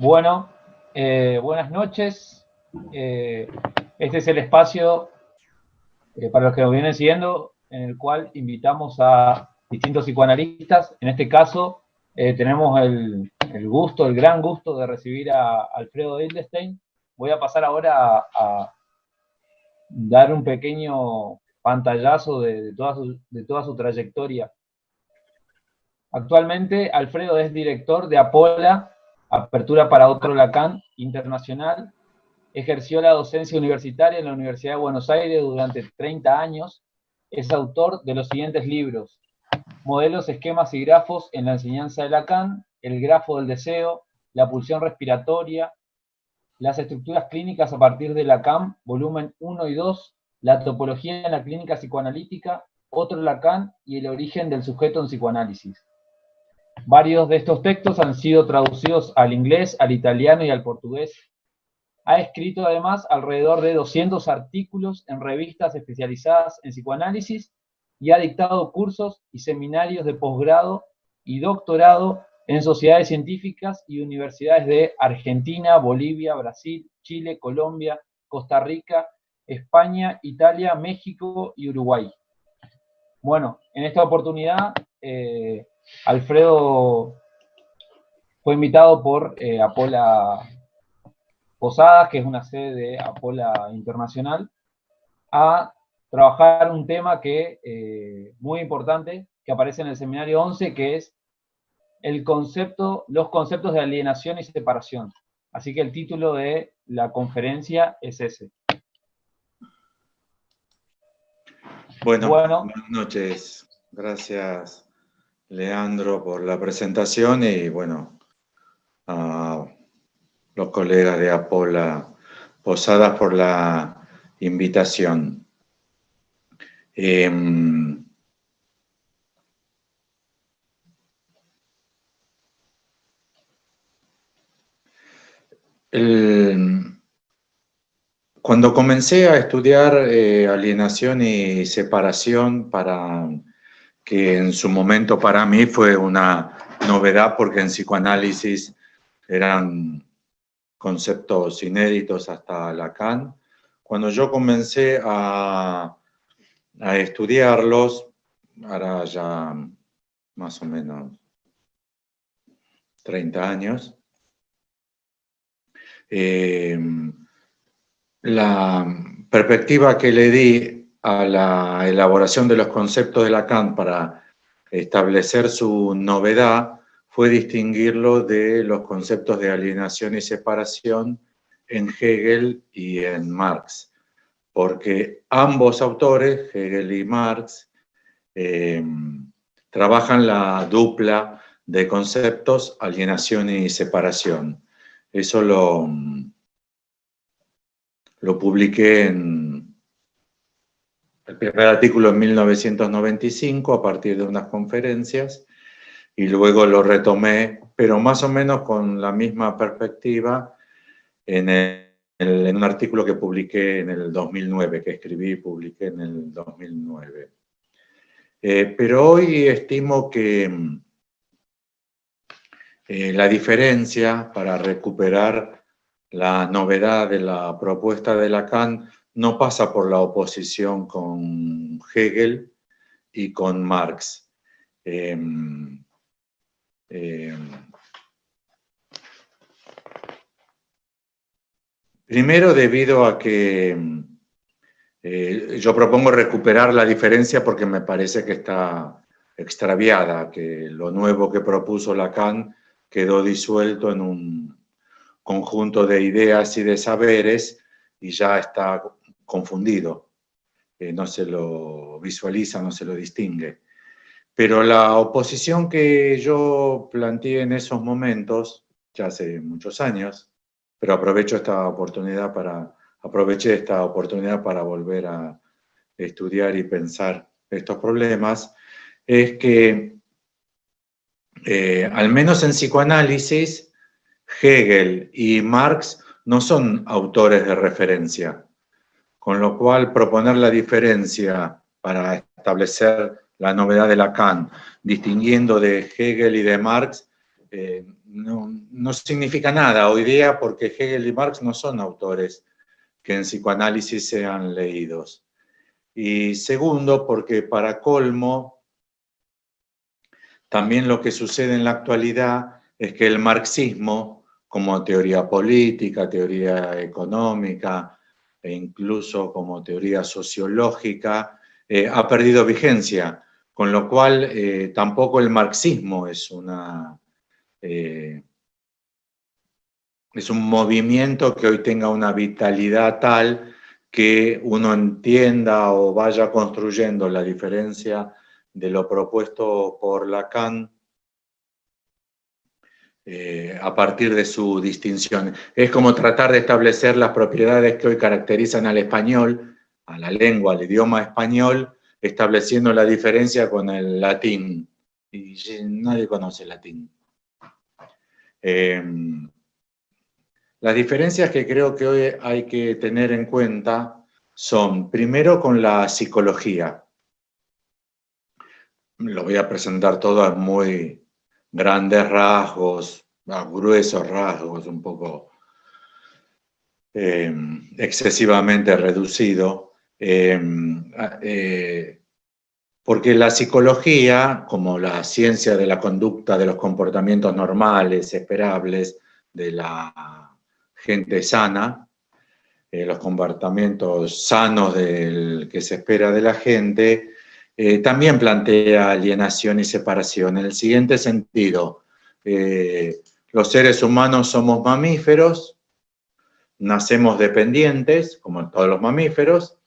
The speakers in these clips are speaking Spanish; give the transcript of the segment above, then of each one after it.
Bueno, buenas noches. Este es el espacio para los que nos vienen siguiendo, en el cual invitamos a distintos psicoanalistas. En este caso, tenemos el gran gusto de recibir a Alfredo Hildestein. Voy a pasar ahora a dar un pequeño pantallazo de toda su trayectoria. Actualmente, Alfredo es director de Apola, Apertura para Otro Lacan Internacional. Ejerció la docencia universitaria en la Universidad de Buenos Aires durante 30 años. Es autor de los siguientes libros: Modelos, esquemas y grafos en la enseñanza de Lacan, El grafo del deseo, La pulsión respiratoria, Las estructuras clínicas a partir de Lacan, volumen 1 y 2, La topología en la clínica psicoanalítica, Otro Lacan y El origen del sujeto en psicoanálisis. Varios de estos textos han sido traducidos al inglés, al italiano y al portugués. Ha escrito además alrededor de 200 artículos en revistas especializadas en psicoanálisis y ha dictado cursos y seminarios de posgrado y doctorado en sociedades científicas y universidades de Argentina, Bolivia, Brasil, Chile, Colombia, Costa Rica, España, Italia, México y Uruguay. Bueno, en esta oportunidad, Alfredo fue invitado por Apola Posadas, que es una sede de Apola Internacional, a trabajar un tema muy importante que aparece en el seminario 11, que es los conceptos de alienación y separación. Así que el título de la conferencia es ese. Bueno, buenas noches. Gracias, Leandro, por la presentación y, bueno, a los colegas de Apola Posadas por la invitación. Cuando comencé a estudiar alienación y separación, que en su momento para mí fue una novedad porque en psicoanálisis eran conceptos inéditos hasta Lacan. Cuando yo comencé a estudiarlos, ahora ya más o menos 30 años, la perspectiva que le di a la elaboración de los conceptos de Lacan para establecer su novedad fue distinguirlo de los conceptos de alienación y separación en Hegel y en Marx, porque ambos autores, Hegel y Marx, trabajan la dupla de conceptos, alienación y separación. Eso lo publiqué en el primer artículo en 1995 a partir de unas conferencias y luego lo retomé, pero más o menos con la misma perspectiva en un artículo que publiqué en el 2009, que escribí y publiqué en el 2009. Pero hoy estimo que la diferencia para recuperar la novedad de la propuesta de Lacan no pasa por la oposición con Hegel y con Marx. Primero, debido a que yo propongo recuperar la diferencia porque me parece que está extraviada, que lo nuevo que propuso Lacan quedó disuelto en un conjunto de ideas y de saberes y ya está confundido. No se lo visualiza, no se lo distingue. Pero la oposición que yo planteé en esos momentos, ya hace muchos años, pero aproveché esta oportunidad para volver a estudiar y pensar estos problemas, es que al menos en psicoanálisis, Hegel y Marx no son autores de referencia, con lo cual proponer la diferencia para establecer la novedad de Lacan, distinguiendo de Hegel y de Marx, no significa nada hoy día porque Hegel y Marx no son autores que en psicoanálisis sean leídos. Y segundo, porque para colmo, también lo que sucede en la actualidad es que el marxismo, como teoría política, teoría económica e incluso como teoría sociológica, ha perdido vigencia, con lo cual tampoco el marxismo es un movimiento que hoy tenga una vitalidad tal que uno entienda o vaya construyendo la diferencia de lo propuesto por Lacan a partir de su distinción. Es como tratar de establecer las propiedades que hoy caracterizan al español, a la lengua, al idioma español, estableciendo la diferencia con el latín. Y nadie conoce el latín. Las diferencias que creo que hoy hay que tener en cuenta son, primero, con la psicología. Lo voy a presentar todo a muy grandes rasgos, a gruesos rasgos, un poco excesivamente reducido, porque la psicología, como la ciencia de la conducta, de los comportamientos normales, esperables, de la gente sana, los comportamientos sanos del que se espera de la gente, también plantea alienación y separación en el siguiente sentido. Los seres humanos somos mamíferos, nacemos dependientes, como todos los mamíferos,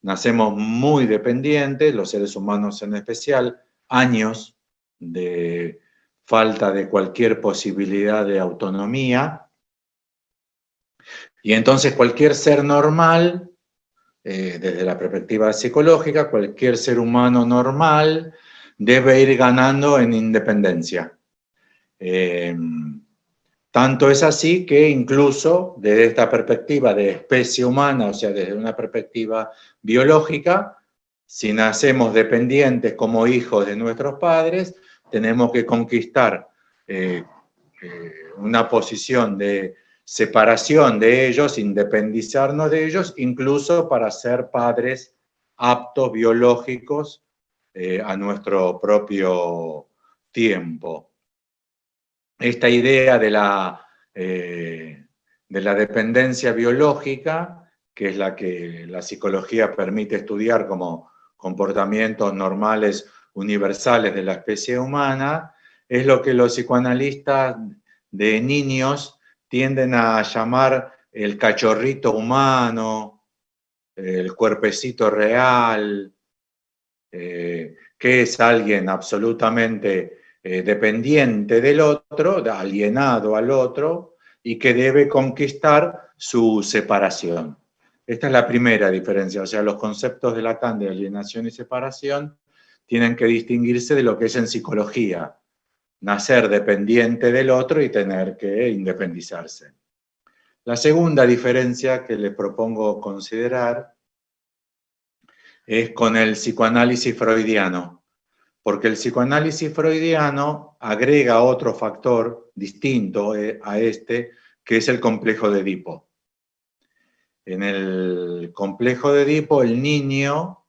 nacemos muy dependientes, los seres humanos en especial, años de falta de cualquier posibilidad de autonomía, y entonces cualquier ser normal, desde la perspectiva psicológica, cualquier ser humano normal debe ir ganando en independencia. Tanto es así que incluso desde esta perspectiva de especie humana, o sea, desde una perspectiva biológica, si nacemos dependientes como hijos de nuestros padres, tenemos que conquistar una posición de separación de ellos, independizarnos de ellos, incluso para ser padres aptos biológicos a nuestro propio tiempo. Esta idea de la dependencia biológica, que es la que la psicología permite estudiar como comportamientos normales universales de la especie humana, es lo que los psicoanalistas de niños tienden a llamar el cachorrito humano, el cuerpecito real, que es alguien absolutamente dependiente del otro, alienado al otro, y que debe conquistar su separación. Esta es la primera diferencia, o sea, los conceptos de Lacan de alienación y separación tienen que distinguirse de lo que es en psicología, nacer dependiente del otro y tener que independizarse. La segunda diferencia que les propongo considerar es con el psicoanálisis freudiano, porque el psicoanálisis freudiano agrega otro factor distinto a este, que es el complejo de Edipo. En el complejo de Edipo, el niño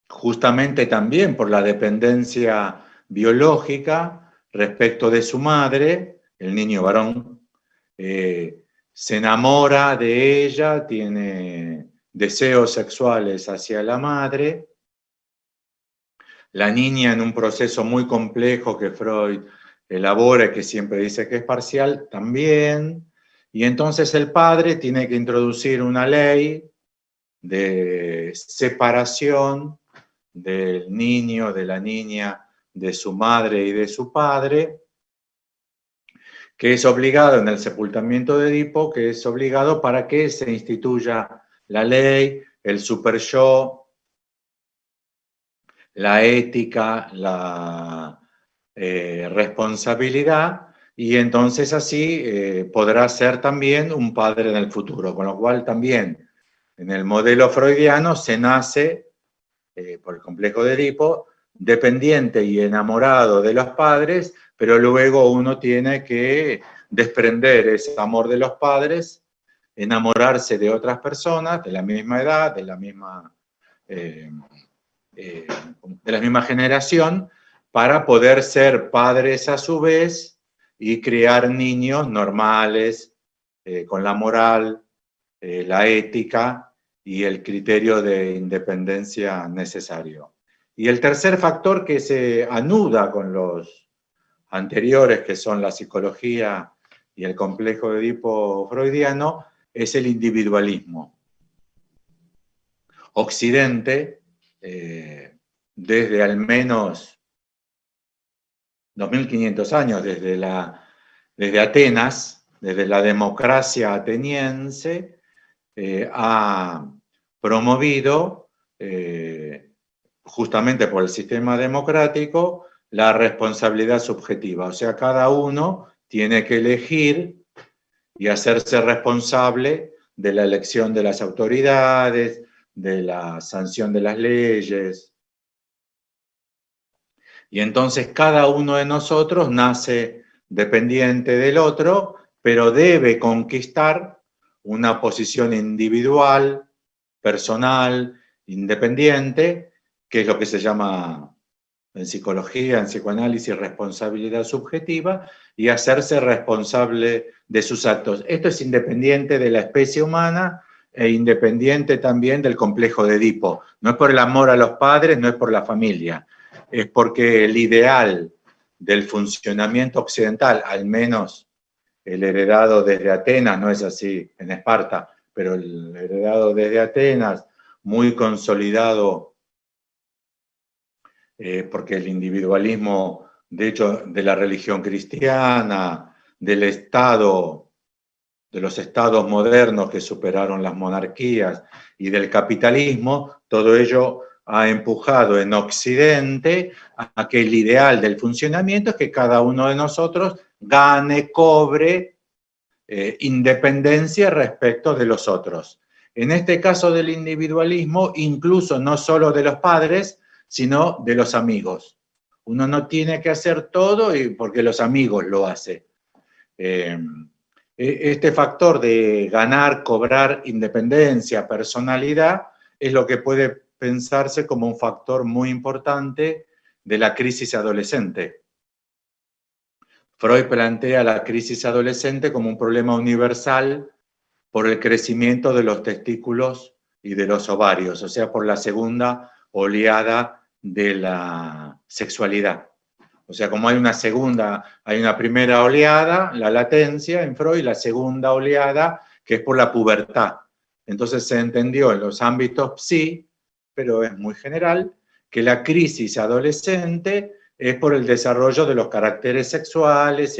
justamente también por la dependencia biológica respecto de su madre, el niño varón, se enamora de ella, tiene deseos sexuales hacia la madre. La niña, en un proceso muy complejo que Freud elabora, que siempre dice que es parcial, también. Y entonces el padre tiene que introducir una ley de separación del niño, de la niña, de su madre y de su padre, que es obligado en el sepultamiento de Edipo, que es obligado para que se instituya la ley, el super-yo, la ética, la responsabilidad, y entonces así podrá ser también un padre en el futuro, con lo cual también en el modelo freudiano se nace, por el complejo de Edipo, dependiente y enamorado de los padres, pero luego uno tiene que desprender ese amor de los padres, enamorarse de otras personas de la misma edad, de la misma generación, para poder ser padres a su vez y criar niños normales, con la moral, la ética y el criterio de independencia necesario. Y el tercer factor que se anuda con los anteriores, que son la psicología y el complejo de Edipo freudiano, es el individualismo. Occidente, desde al menos 2500 años, desde Atenas, desde la democracia ateniense, ha promovido, justamente por el sistema democrático, la responsabilidad subjetiva. O sea, cada uno tiene que elegir y hacerse responsable de la elección de las autoridades, de la sanción de las leyes. Y entonces cada uno de nosotros nace dependiente del otro, pero debe conquistar una posición individual, personal, independiente, que es lo que se llama en psicología, en psicoanálisis, responsabilidad subjetiva, y hacerse responsable de sus actos. Esto es independiente de la especie humana e independiente también del complejo de Edipo. No es por el amor a los padres, no es por la familia, es porque el ideal del funcionamiento occidental, al menos el heredado desde Atenas, no es así en Esparta, pero el heredado desde Atenas, muy consolidado, porque el individualismo, de hecho, de la religión cristiana, del Estado, de los estados modernos que superaron las monarquías y del capitalismo, todo ello ha empujado en Occidente a que el ideal del funcionamiento es que cada uno de nosotros gane, cobre independencia respecto de los otros. En este caso del individualismo, incluso no solo de los padres, sino de los amigos. Uno no tiene que hacer todo porque los amigos lo hacen. Este factor de ganar, cobrar independencia, personalidad, es lo que puede pensarse como un factor muy importante de la crisis adolescente. Freud plantea la crisis adolescente como un problema universal por el crecimiento de los testículos y de los ovarios, o sea, por la segunda oleada de la sexualidad. O sea, como hay una primera oleada, la latencia en Freud, la segunda oleada, que es por la pubertad. Entonces se entendió en los ámbitos psi, pero es muy general, que la crisis adolescente es por el desarrollo de los caracteres sexuales,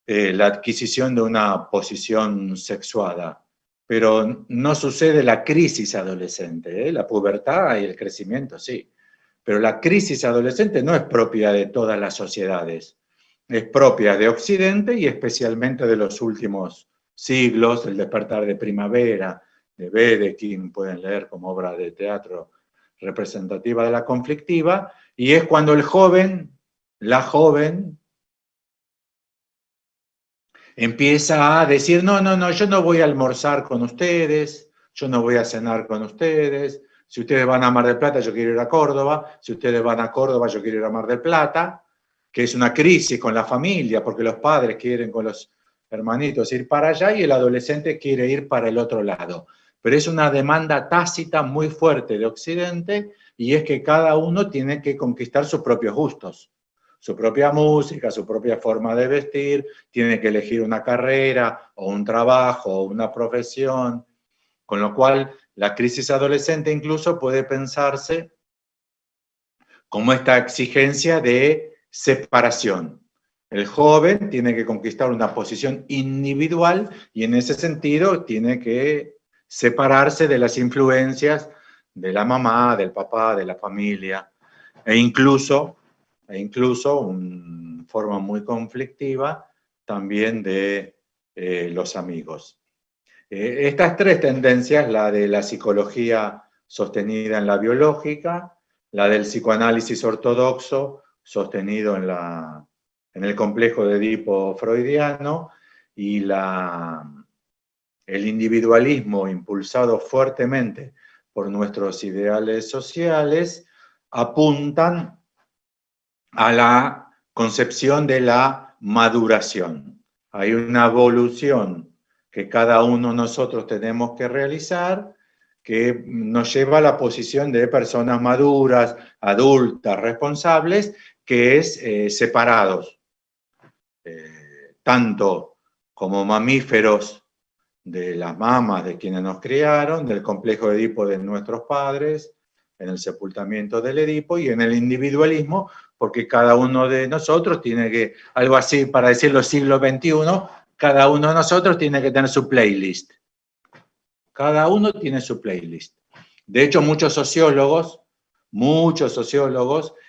la adquisición de una posición sexuada. Pero no sucede la crisis adolescente, la pubertad y el crecimiento, sí. Pero la crisis adolescente no es propia de todas las sociedades, es propia de Occidente y especialmente de los últimos siglos, el despertar de primavera, de Wedekind, pueden leer como obra de teatro representativa de la conflictiva, y es cuando el joven, la joven, empieza a decir, no, yo no voy a almorzar con ustedes, yo no voy a cenar con ustedes, si ustedes van a Mar del Plata, yo quiero ir a Córdoba, si ustedes van a Córdoba, yo quiero ir a Mar del Plata, que es una crisis con la familia, porque los padres quieren con los hermanitos ir para allá y el adolescente quiere ir para el otro lado. Pero es una demanda tácita muy fuerte de Occidente, y es que cada uno tiene que conquistar sus propios gustos, su propia música, su propia forma de vestir, tiene que elegir una carrera o un trabajo o una profesión, con lo cual la crisis adolescente incluso puede pensarse como esta exigencia de separación. El joven tiene que conquistar una posición individual y en ese sentido tiene que separarse de las influencias de la mamá, del papá, de la familia, e incluso en forma muy conflictiva, también de los amigos. Estas tres tendencias, la de la psicología sostenida en la biológica, la del psicoanálisis ortodoxo, sostenido en el complejo de Edipo freudiano, y el individualismo impulsado fuertemente por nuestros ideales sociales, apuntan a la concepción de la maduración. Hay una evolución que cada uno de nosotros tenemos que realizar, que nos lleva a la posición de personas maduras, adultas, responsables, que es separados, tanto como mamíferos de las mamas de quienes nos criaron, del complejo de Edipo de nuestros padres, en el sepultamiento del Edipo y en el individualismo, porque cada uno de nosotros tiene que, algo así para decirlo siglo XXI, cada uno de nosotros tiene que tener su playlist. Cada uno tiene su playlist. De hecho, muchos sociólogos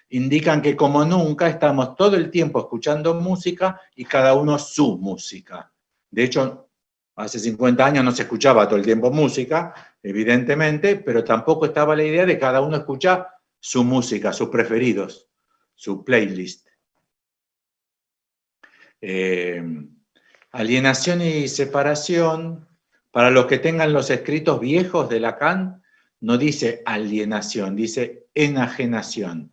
indican que como nunca estamos todo el tiempo escuchando música y cada uno su música. De hecho, hace 50 años no se escuchaba todo el tiempo música, evidentemente, pero tampoco estaba la idea de cada uno escuchar su música, sus preferidos, su playlist. Alienación y separación, para los que tengan los escritos viejos de Lacan, no dice alienación, dice enajenación.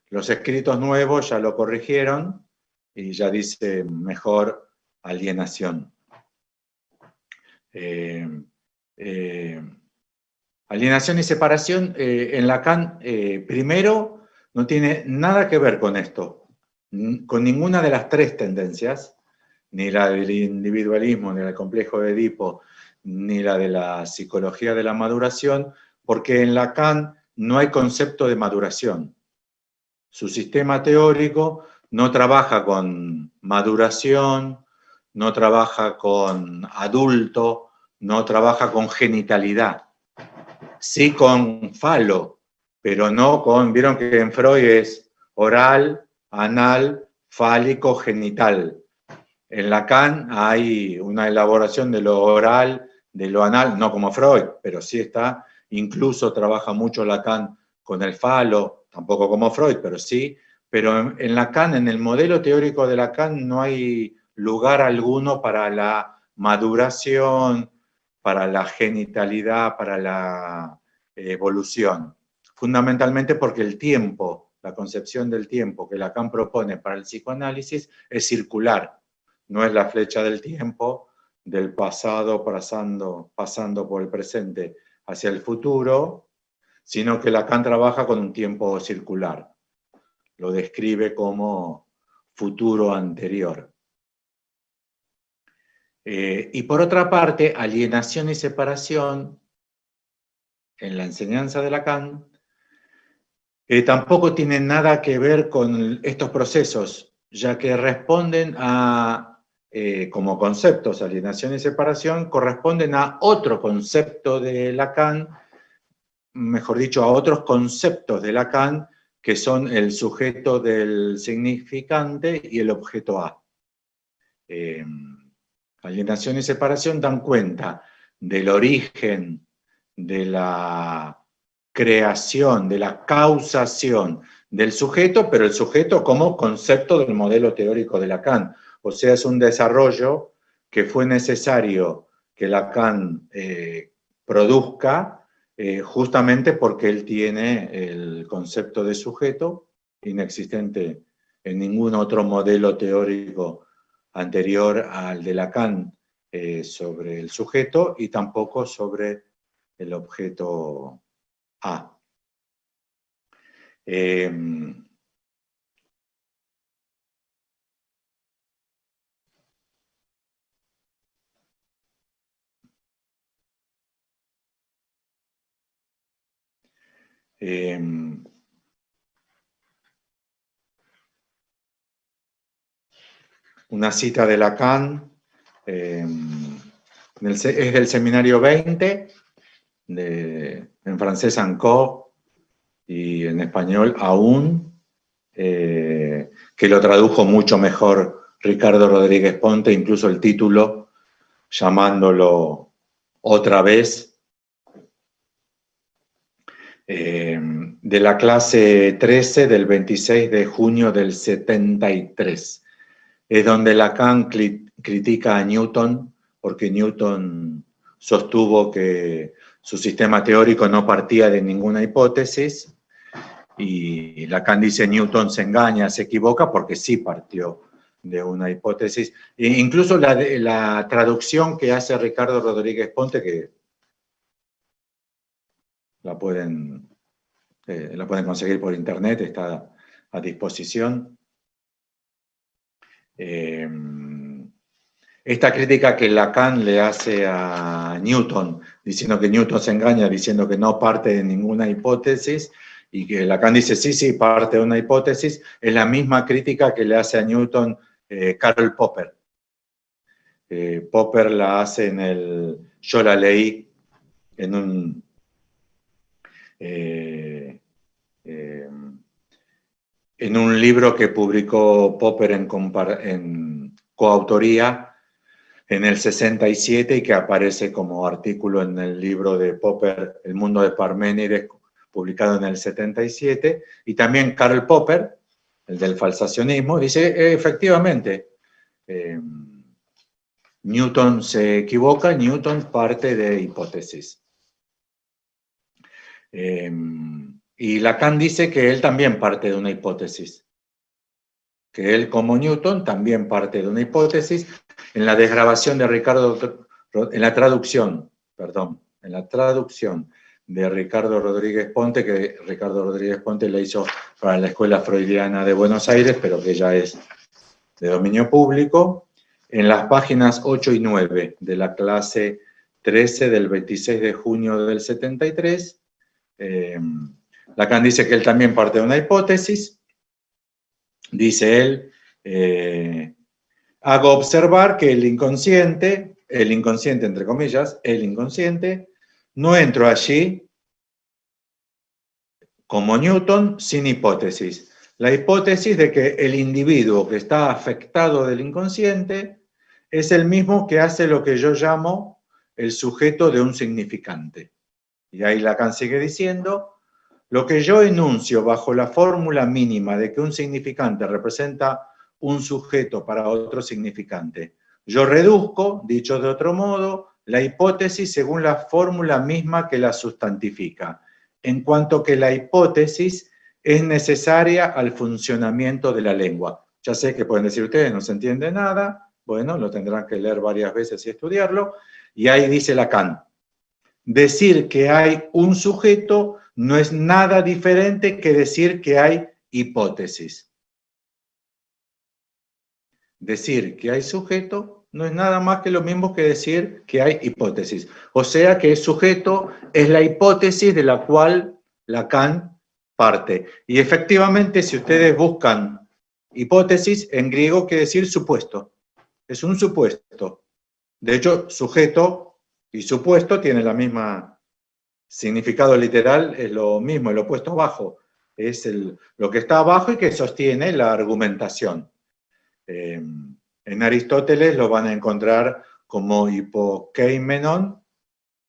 Los escritos nuevos ya lo corrigieron y ya dice mejor alienación. Alienación y separación en Lacan, primero, no tiene nada que ver con esto, con ninguna de las tres tendencias, ni la del individualismo, ni la del complejo de Edipo, ni la de la psicología de la maduración, porque en Lacan no hay concepto de maduración. Su sistema teórico no trabaja con maduración, no trabaja con adulto, no trabaja con genitalidad. Sí con falo, pero no con, vieron que en Freud es oral, anal, fálico, genital. En Lacan hay una elaboración de lo oral, de lo anal, no como Freud, pero sí está, incluso trabaja mucho Lacan con el falo, tampoco como Freud, pero sí. Pero en Lacan, en el modelo teórico de Lacan, no hay lugar alguno para la maduración, para la genitalidad, para la evolución. Fundamentalmente porque el tiempo, la concepción del tiempo que Lacan propone para el psicoanálisis es circular. No es la flecha del tiempo, del pasado pasando por el presente hacia el futuro, sino que Lacan trabaja con un tiempo circular. Lo describe como futuro anterior. Y por otra parte, alienación y separación, en la enseñanza de Lacan, tampoco tienen nada que ver con estos procesos, ya que responden a, como conceptos, alienación y separación, corresponden a otro concepto de Lacan, mejor dicho, a otros conceptos de Lacan, que son el sujeto del significante y el objeto A. Alienación y separación dan cuenta del origen, de la creación, de la causación del sujeto, pero el sujeto como concepto del modelo teórico de Lacan. O sea, es un desarrollo que fue necesario que Lacan produzca justamente porque él tiene el concepto de sujeto inexistente en ningún otro modelo teórico anterior al de Lacan sobre el sujeto y tampoco sobre el objeto A. Una cita de Lacan, es del seminario 20, en francés encore y en español aún, que lo tradujo mucho mejor Ricardo Rodríguez Ponte, incluso el título llamándolo otra vez. de la clase 13 del 26 de junio del 73. Es donde Lacan critica a Newton, porque Newton sostuvo que su sistema teórico no partía de ninguna hipótesis, y Lacan dice Newton se engaña, se equivoca, porque sí partió de una hipótesis. E incluso la traducción que hace Ricardo Rodríguez Ponte, que la pueden conseguir por internet, está a disposición. Esta crítica que Lacan le hace a Newton, diciendo que Newton se engaña, diciendo que no parte de ninguna hipótesis, y que Lacan dice, sí, parte de una hipótesis, es la misma crítica que le hace a Newton Karl Popper. Popper la hace yo la leí en un libro que publicó Popper en coautoría en el 67 y que aparece como artículo en el libro de Popper, El mundo de Parménides, publicado en el 77, y también Karl Popper, el del falsacionismo, dice, efectivamente, Newton se equivoca, Newton parte de hipótesis. Y Lacan dice que él también parte de una hipótesis, que él como Newton también parte de una hipótesis. En la desgrabación de en la traducción de Ricardo Rodríguez Ponte, que Ricardo Rodríguez Ponte le hizo para la Escuela Freudiana de Buenos Aires, pero que ya es de dominio público, en las páginas 8 y 9 de la clase 13 del 26 de junio del 73, Lacan dice que él también parte de una hipótesis. Dice él, hago observar que el inconsciente entre comillas, el inconsciente, no entró allí como Newton sin hipótesis. La hipótesis de que el individuo que está afectado del inconsciente es el mismo que hace lo que yo llamo el sujeto de un significante. Y ahí Lacan sigue diciendo, lo que yo enuncio bajo la fórmula mínima de que un significante representa un sujeto para otro significante, yo reduzco, dicho de otro modo, la hipótesis según la fórmula misma que la sustantifica, en cuanto que la hipótesis es necesaria al funcionamiento de la lengua. Ya sé que pueden decir ustedes, no se entiende nada, bueno, lo tendrán que leer varias veces y estudiarlo, y ahí dice Lacan, decir que hay un sujeto no es nada diferente que decir que hay hipótesis. Decir que hay sujeto no es nada más que lo mismo que decir que hay hipótesis. O sea que el sujeto es la hipótesis de la cual Lacan parte. Y efectivamente, si ustedes buscan hipótesis, en griego quiere decir supuesto. Es un supuesto. De hecho, sujeto y supuesto tienen la misma significado literal, es lo mismo, el opuesto abajo. Es lo que está abajo y que sostiene la argumentación. En Aristóteles lo van a encontrar como hipokeimenon,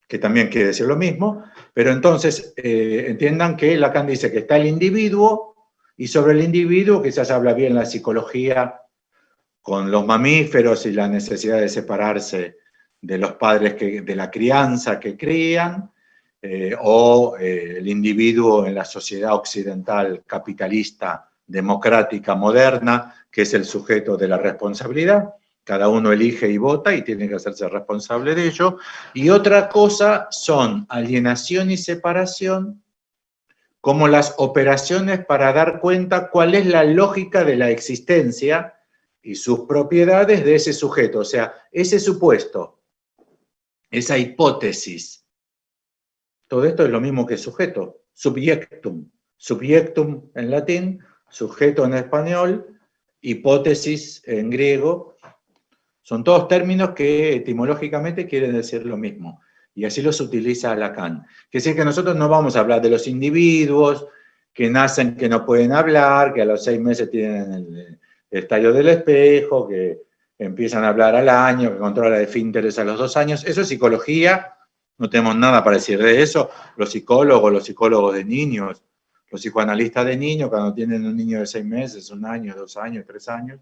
que también quiere decir lo mismo, pero entonces entiendan que Lacan dice que está el individuo, y sobre el individuo quizás habla bien la psicología con los mamíferos y la necesidad de separarse de los padres de la crianza que crían, o el individuo en la sociedad occidental capitalista, democrática, moderna, que es el sujeto de la responsabilidad. Cada uno elige y vota y tiene que hacerse responsable de ello. Y otra cosa son alienación y separación, como las operaciones para dar cuenta cuál es la lógica de la existencia y sus propiedades de ese sujeto. O sea, ese supuesto, esa hipótesis. Todo esto es lo mismo que sujeto, subjectum. Subjectum en latín, sujeto en español, hipótesis en griego. Son todos términos que etimológicamente quieren decir lo mismo. Y así los utiliza Lacan. Quiere decir que nosotros no vamos a hablar de los individuos que nacen, que no pueden hablar, que a los 6 meses tienen el estallo del espejo, que empiezan a hablar al año, que controla esfínteres a los 2 años. Eso es psicología No tenemos nada para decir de eso. Los psicólogos de niños, los psicoanalistas de niños, cuando tienen un niño de 6 meses, 1 año, 2 años, 3 años,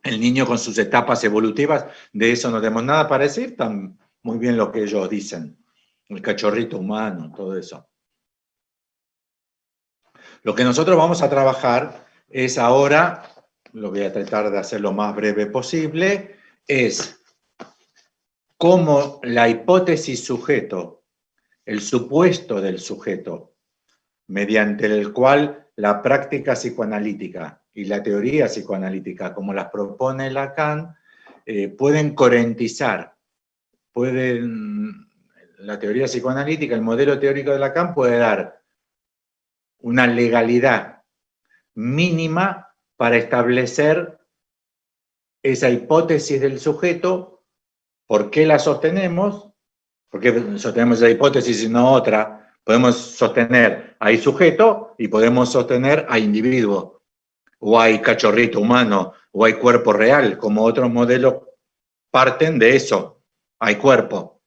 el niño con sus etapas evolutivas, de eso no tenemos nada para decir, están muy bien lo que ellos dicen. El cachorrito humano, todo eso. Lo que nosotros vamos a trabajar es ahora, lo voy a tratar de hacer lo más breve posible, es cómo la hipótesis sujeto, el supuesto del sujeto, mediante el cual la práctica psicoanalítica y la teoría psicoanalítica, como las propone Lacan, pueden coherentizar, la teoría psicoanalítica, el modelo teórico de Lacan puede dar una legalidad mínima para establecer esa hipótesis del sujeto. ¿Por qué la sostenemos? ¿Por qué sostenemos esa hipótesis y no otra? Podemos sostener hay sujeto y podemos sostener hay individuo, o hay cachorrito humano, o hay cuerpo real, como otros modelos parten de eso, hay cuerpo.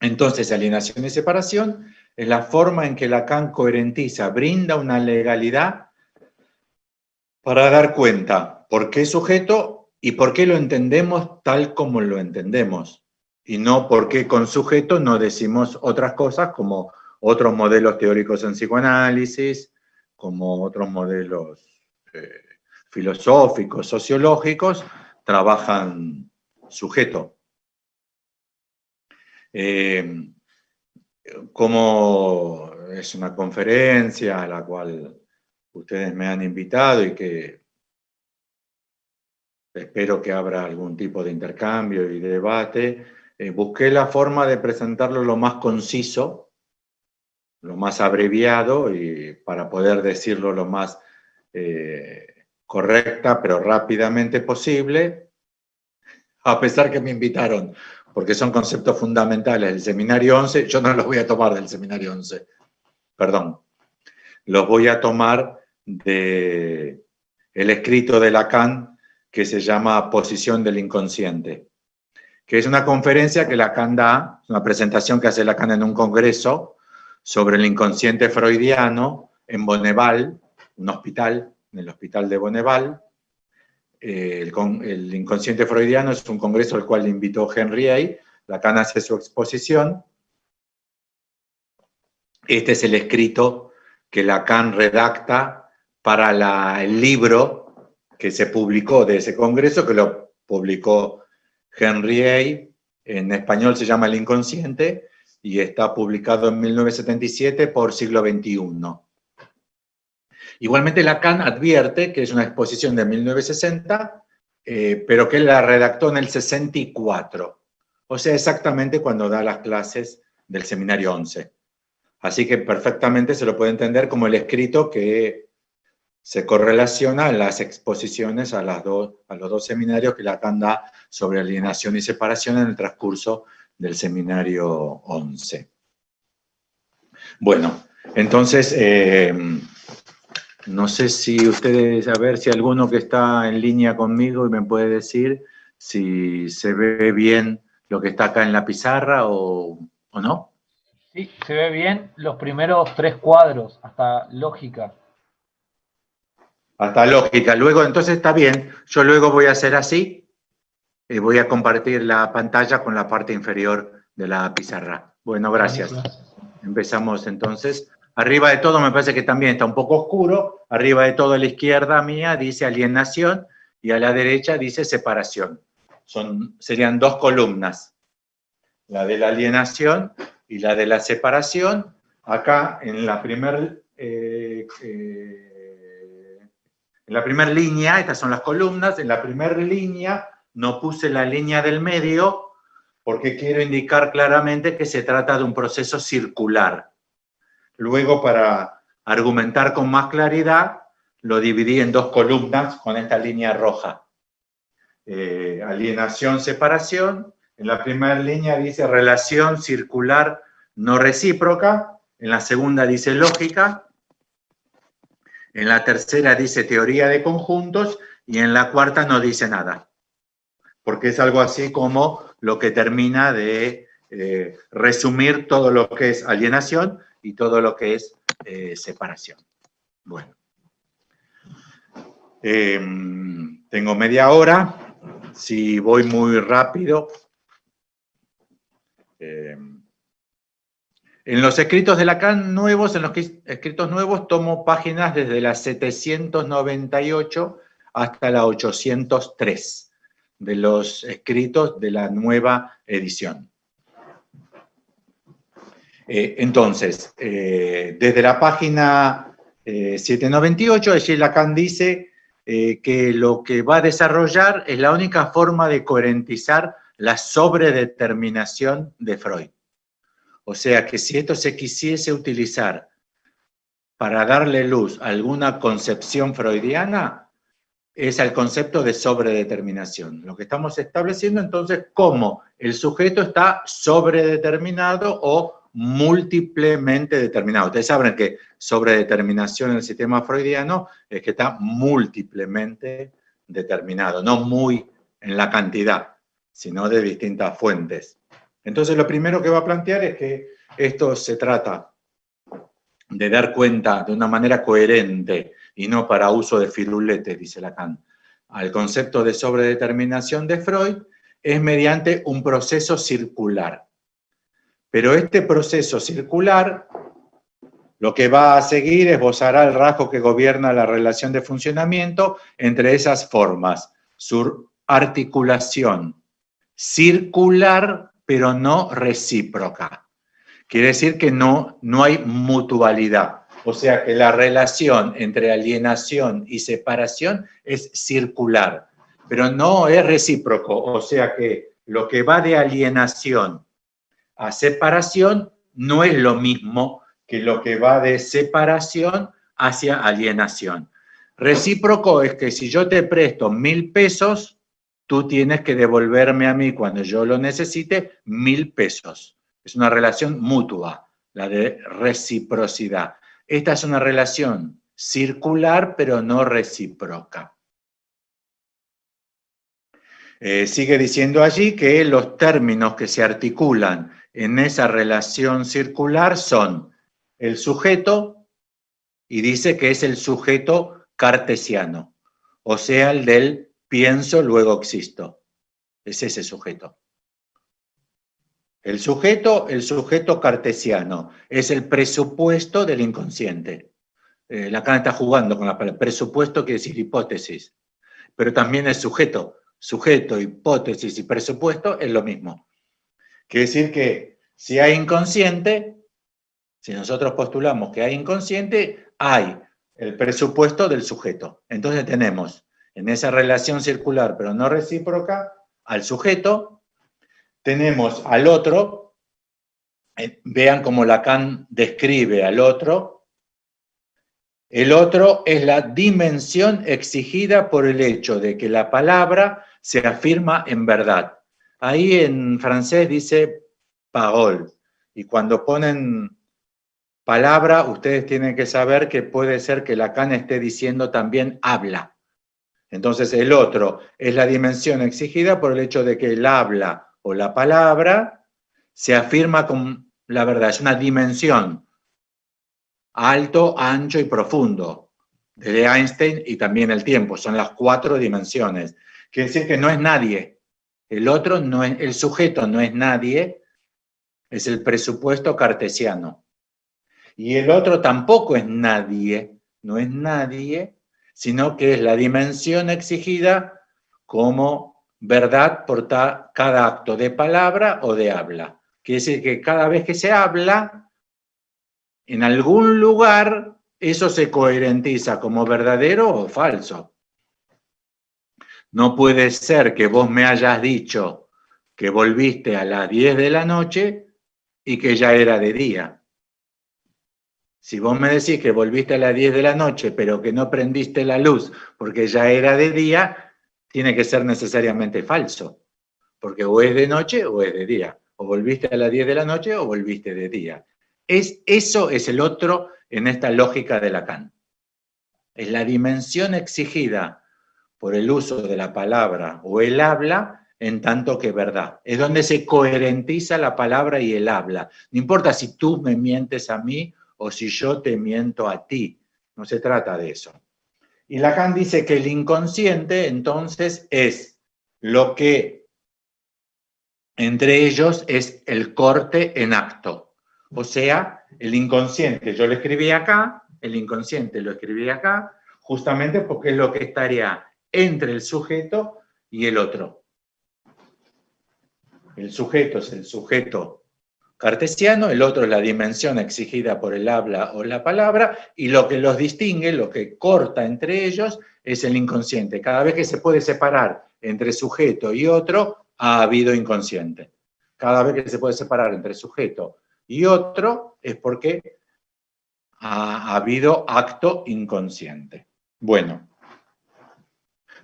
Entonces, alienación y separación es la forma en que Lacan coherentiza, brinda una legalidad para dar cuenta por qué sujeto y por qué lo entendemos tal como lo entendemos. Y no por qué con sujeto no decimos otras cosas como otros modelos teóricos en psicoanálisis, como otros modelos filosóficos, sociológicos, trabajan sujeto. Como es una conferencia a la cual ustedes me han invitado y que espero que abra algún tipo de intercambio y de debate, busqué la forma de presentarlo lo más conciso, lo más abreviado, y para poder decirlo lo más correcta pero rápidamente posible, a pesar que me invitaron, porque son conceptos fundamentales del seminario 11, yo no los voy a tomar del seminario 11, perdón, los voy a tomar del escrito de Lacan que se llama Posición del Inconsciente, que es una conferencia que Lacan da, una presentación que hace Lacan en un congreso sobre el inconsciente freudiano en Bonneval, un hospital, en el hospital de Bonneval. El inconsciente freudiano es un congreso al cual le invitó Henry A. Lacan hace su exposición. Este es el escrito que Lacan redacta para el libro que se publicó de ese congreso, que lo publicó Henry A. En español se llama El Inconsciente y está publicado en 1977 por Siglo XXI. Igualmente Lacan advierte que es una exposición de 1960, pero que él la redactó en el 64, o sea, exactamente cuando da las clases del seminario 11. Así que perfectamente se lo puede entender como el escrito que se correlaciona en las exposiciones a los dos seminarios que Lacan da sobre alienación y separación en el transcurso del seminario 11. Bueno, entonces, no sé si ustedes, a ver si alguno que está en línea conmigo me puede decir si se ve bien lo que está acá en la pizarra o no. Sí, se ve bien los primeros 3 cuadros, hasta lógica. Hasta lógica. Luego, entonces está bien. Yo luego voy a hacer así. Voy a compartir la pantalla con la parte inferior de la pizarra. Bueno, gracias. Empezamos entonces. Arriba de todo me parece que también está un poco oscuro. Arriba de todo a la izquierda mía dice alienación y a la derecha dice separación. Serían 2 columnas. La de la alienación y la de la separación. Acá en la primera línea, estas son las columnas, en la primera línea no puse la línea del medio porque quiero indicar claramente que se trata de un proceso circular. Luego, para argumentar con más claridad, lo dividí en 2 columnas con esta línea roja. Alienación, separación. En la primera línea dice relación circular no recíproca. En la segunda dice lógica. En la tercera dice teoría de conjuntos. Y en la cuarta no dice nada. porque es algo así como lo que termina de resumir todo lo que es alienación y todo lo que es separación. Bueno. Tengo media hora. Si voy muy rápido. En los escritos de Lacan nuevos, en los escritos nuevos, tomo páginas desde la 798 hasta la 803 de los escritos de la nueva edición. Entonces, desde la página 798, allí Lacan dice que lo que va a desarrollar es la única forma de coherentizar la sobredeterminación de Freud. O sea que si esto se quisiese utilizar para darle luz a alguna concepción freudiana, es el concepto de sobredeterminación. Lo que estamos estableciendo entonces cómo el sujeto está sobredeterminado o múltiplemente determinado. Ustedes saben que sobredeterminación en el sistema freudiano es que está múltiplemente determinado, no muy en la cantidad, sino de distintas fuentes. Entonces lo primero que va a plantear es que esto se trata de dar cuenta de una manera coherente y no para uso de firuletes, dice Lacan, al concepto de sobredeterminación de Freud, es mediante un proceso circular. Pero este proceso circular lo que va a seguir esbozará el rasgo que gobierna la relación de funcionamiento entre esas formas, su articulación circular pero no recíproca. Quiere decir que no hay mutualidad. O sea que la relación entre alienación y separación es circular, pero no es recíproco. O sea que lo que va de alienación a separación no es lo mismo que lo que va de separación hacia alienación. Recíproco es que si yo te presto 1.000 pesos, tú tienes que devolverme a mí cuando yo lo necesite 1.000 pesos. Es una relación mutua, la de reciprocidad. Esta es una relación circular, pero no recíproca. Sigue diciendo allí que los términos que se articulan en esa relación circular son el sujeto, y dice que es el sujeto cartesiano, o sea, el del pienso, luego existo. Es ese sujeto. El sujeto cartesiano, es el presupuesto del inconsciente. Lacan está jugando con la palabra. Presupuesto quiere decir hipótesis, pero también es sujeto. Sujeto, hipótesis y presupuesto es lo mismo. Quiere decir que si hay inconsciente, si nosotros postulamos que hay inconsciente, hay el presupuesto del sujeto. Entonces tenemos en esa relación circular, pero no recíproca, al sujeto, tenemos al otro, vean cómo Lacan describe al otro. El otro es la dimensión exigida por el hecho de que la palabra se afirma en verdad. Ahí en francés dice parole, y cuando ponen palabra, ustedes tienen que saber que puede ser que Lacan esté diciendo también habla. Entonces el otro es la dimensión exigida por el hecho de que el habla o la palabra se afirma con la verdad, es una dimensión, alto, ancho y profundo, de Einstein, y también el tiempo, son las 4 dimensiones. Quiere decir que no es nadie, el otro no es, el sujeto no es nadie, es el presupuesto cartesiano. Y el otro tampoco es nadie, no es nadie, sino que es la dimensión exigida como verdad por cada acto de palabra o de habla. Quiere decir que cada vez que se habla, en algún lugar, eso se coherentiza como verdadero o falso. No puede ser que vos me hayas dicho que volviste a las 10 de la noche y que ya era de día. Si vos me decís que volviste a las 10 de la noche, pero que no prendiste la luz porque ya era de día, tiene que ser necesariamente falso. Porque o es de noche o es de día. O volviste a las 10 de la noche o volviste de día. Eso es el otro en esta lógica de Lacan. Es la dimensión exigida por el uso de la palabra o el habla en tanto que verdad. Es donde se coherentiza la palabra y el habla. No importa si tú me mientes a mí o si yo te miento a ti. No se trata de eso. Y Lacan dice que el inconsciente, entonces, es lo que entre ellos es el corte en acto. O sea, el inconsciente, yo lo escribí acá, el inconsciente lo escribí acá, justamente porque es lo que estaría entre el sujeto y el otro. El sujeto es el sujeto cartesiano, el otro es la dimensión exigida por el habla o la palabra, y lo que los distingue, lo que corta entre ellos, es el inconsciente. Cada vez que se puede separar entre sujeto y otro, ha habido inconsciente. Cada vez que se puede separar entre sujeto y otro, es porque ha habido acto inconsciente. Bueno,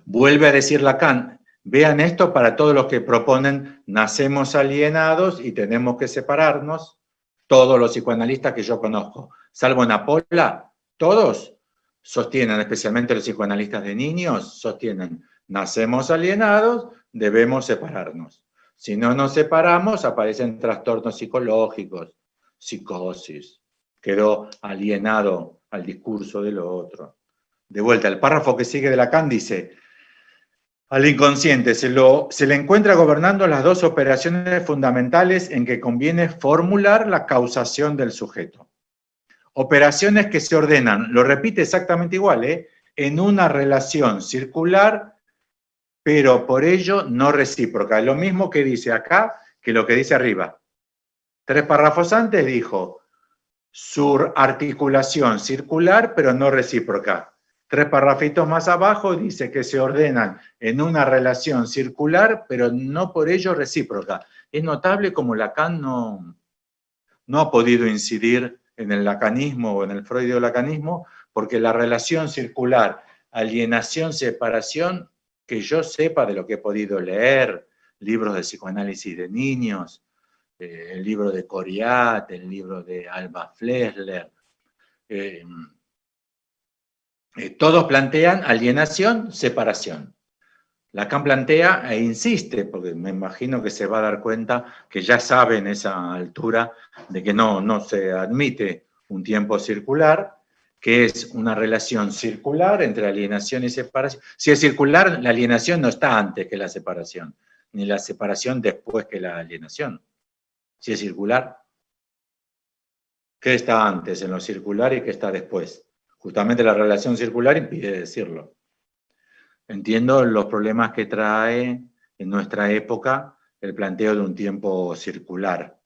vuelve a decir Lacan, vean esto para todos los que proponen nacemos alienados y tenemos que separarnos. Todos los psicoanalistas que yo conozco, salvo Napola, todos sostienen, especialmente los psicoanalistas de niños, sostienen nacemos alienados, debemos separarnos. Si no nos separamos, aparecen trastornos psicológicos, psicosis, quedó alienado al discurso de lo otro. De vuelta, el párrafo que sigue de Lacan dice, al inconsciente se le encuentra gobernando las dos operaciones fundamentales en que conviene formular la causación del sujeto. Operaciones que se ordenan, lo repite exactamente igual, en una relación circular, pero por ello no recíproca. Lo mismo que dice acá que lo que dice arriba. 3 párrafos antes dijo, su articulación circular, pero no recíproca. 3 parrafitos más abajo dice que se ordenan en una relación circular, pero no por ello recíproca. Es notable como Lacan no ha podido incidir en el lacanismo o en el freudio-lacanismo, porque la relación circular, alienación, separación, que yo sepa de lo que he podido leer, libros de psicoanálisis de niños, el libro de Coriat, el libro de Alba Flesler, todos plantean alienación, separación. Lacan plantea e insiste, porque me imagino que se va a dar cuenta que ya sabe en esa altura de que no se admite un tiempo circular, que es una relación circular entre alienación y separación. Si es circular, la alienación no está antes que la separación, ni la separación después que la alienación. Si es circular, ¿qué está antes en lo circular y qué está después? Justamente la relación circular impide decirlo. Entiendo los problemas que trae en nuestra época el planteo de un tiempo circular.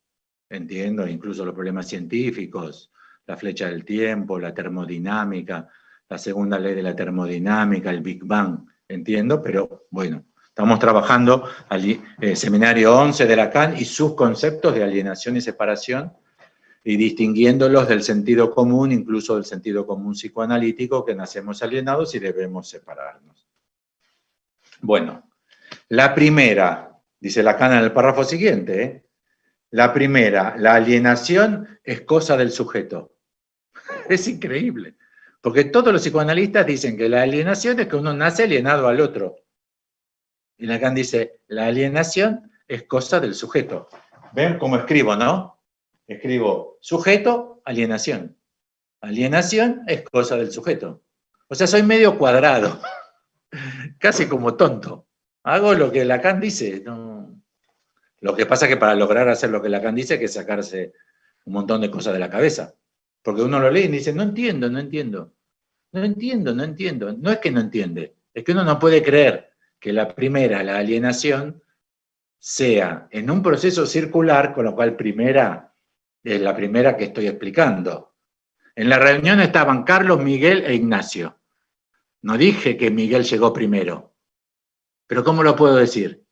Entiendo incluso los problemas científicos, la flecha del tiempo, la termodinámica, la segunda ley de la termodinámica, el Big Bang. Entiendo, pero bueno, estamos trabajando allí, seminario 11 de Lacan y sus conceptos de alienación y separación, y distinguiéndolos del sentido común, incluso del sentido común psicoanalítico, que nacemos alienados y debemos separarnos. Bueno, la primera, dice Lacan en el párrafo siguiente, la primera, la alienación es cosa del sujeto. Es increíble, porque todos los psicoanalistas dicen que la alienación es que uno nace alienado al otro. Y Lacan dice, la alienación es cosa del sujeto. ¿Ven cómo escribo, no? Escribo sujeto, alienación. Alienación es cosa del sujeto. O sea, soy medio cuadrado, casi como tonto. Hago lo que Lacan dice. No. Lo que pasa es que para lograr hacer lo que Lacan dice hay que sacarse un montón de cosas de la cabeza. Porque uno lo lee y dice, no entiendo. No es que no entiende, es que uno no puede creer que la primera, la alienación, sea en un proceso circular, con lo cual primera es la primera que estoy explicando. En la reunión estaban Carlos, Miguel e Ignacio. No dije que Miguel llegó primero. Pero ¿cómo lo puedo decir?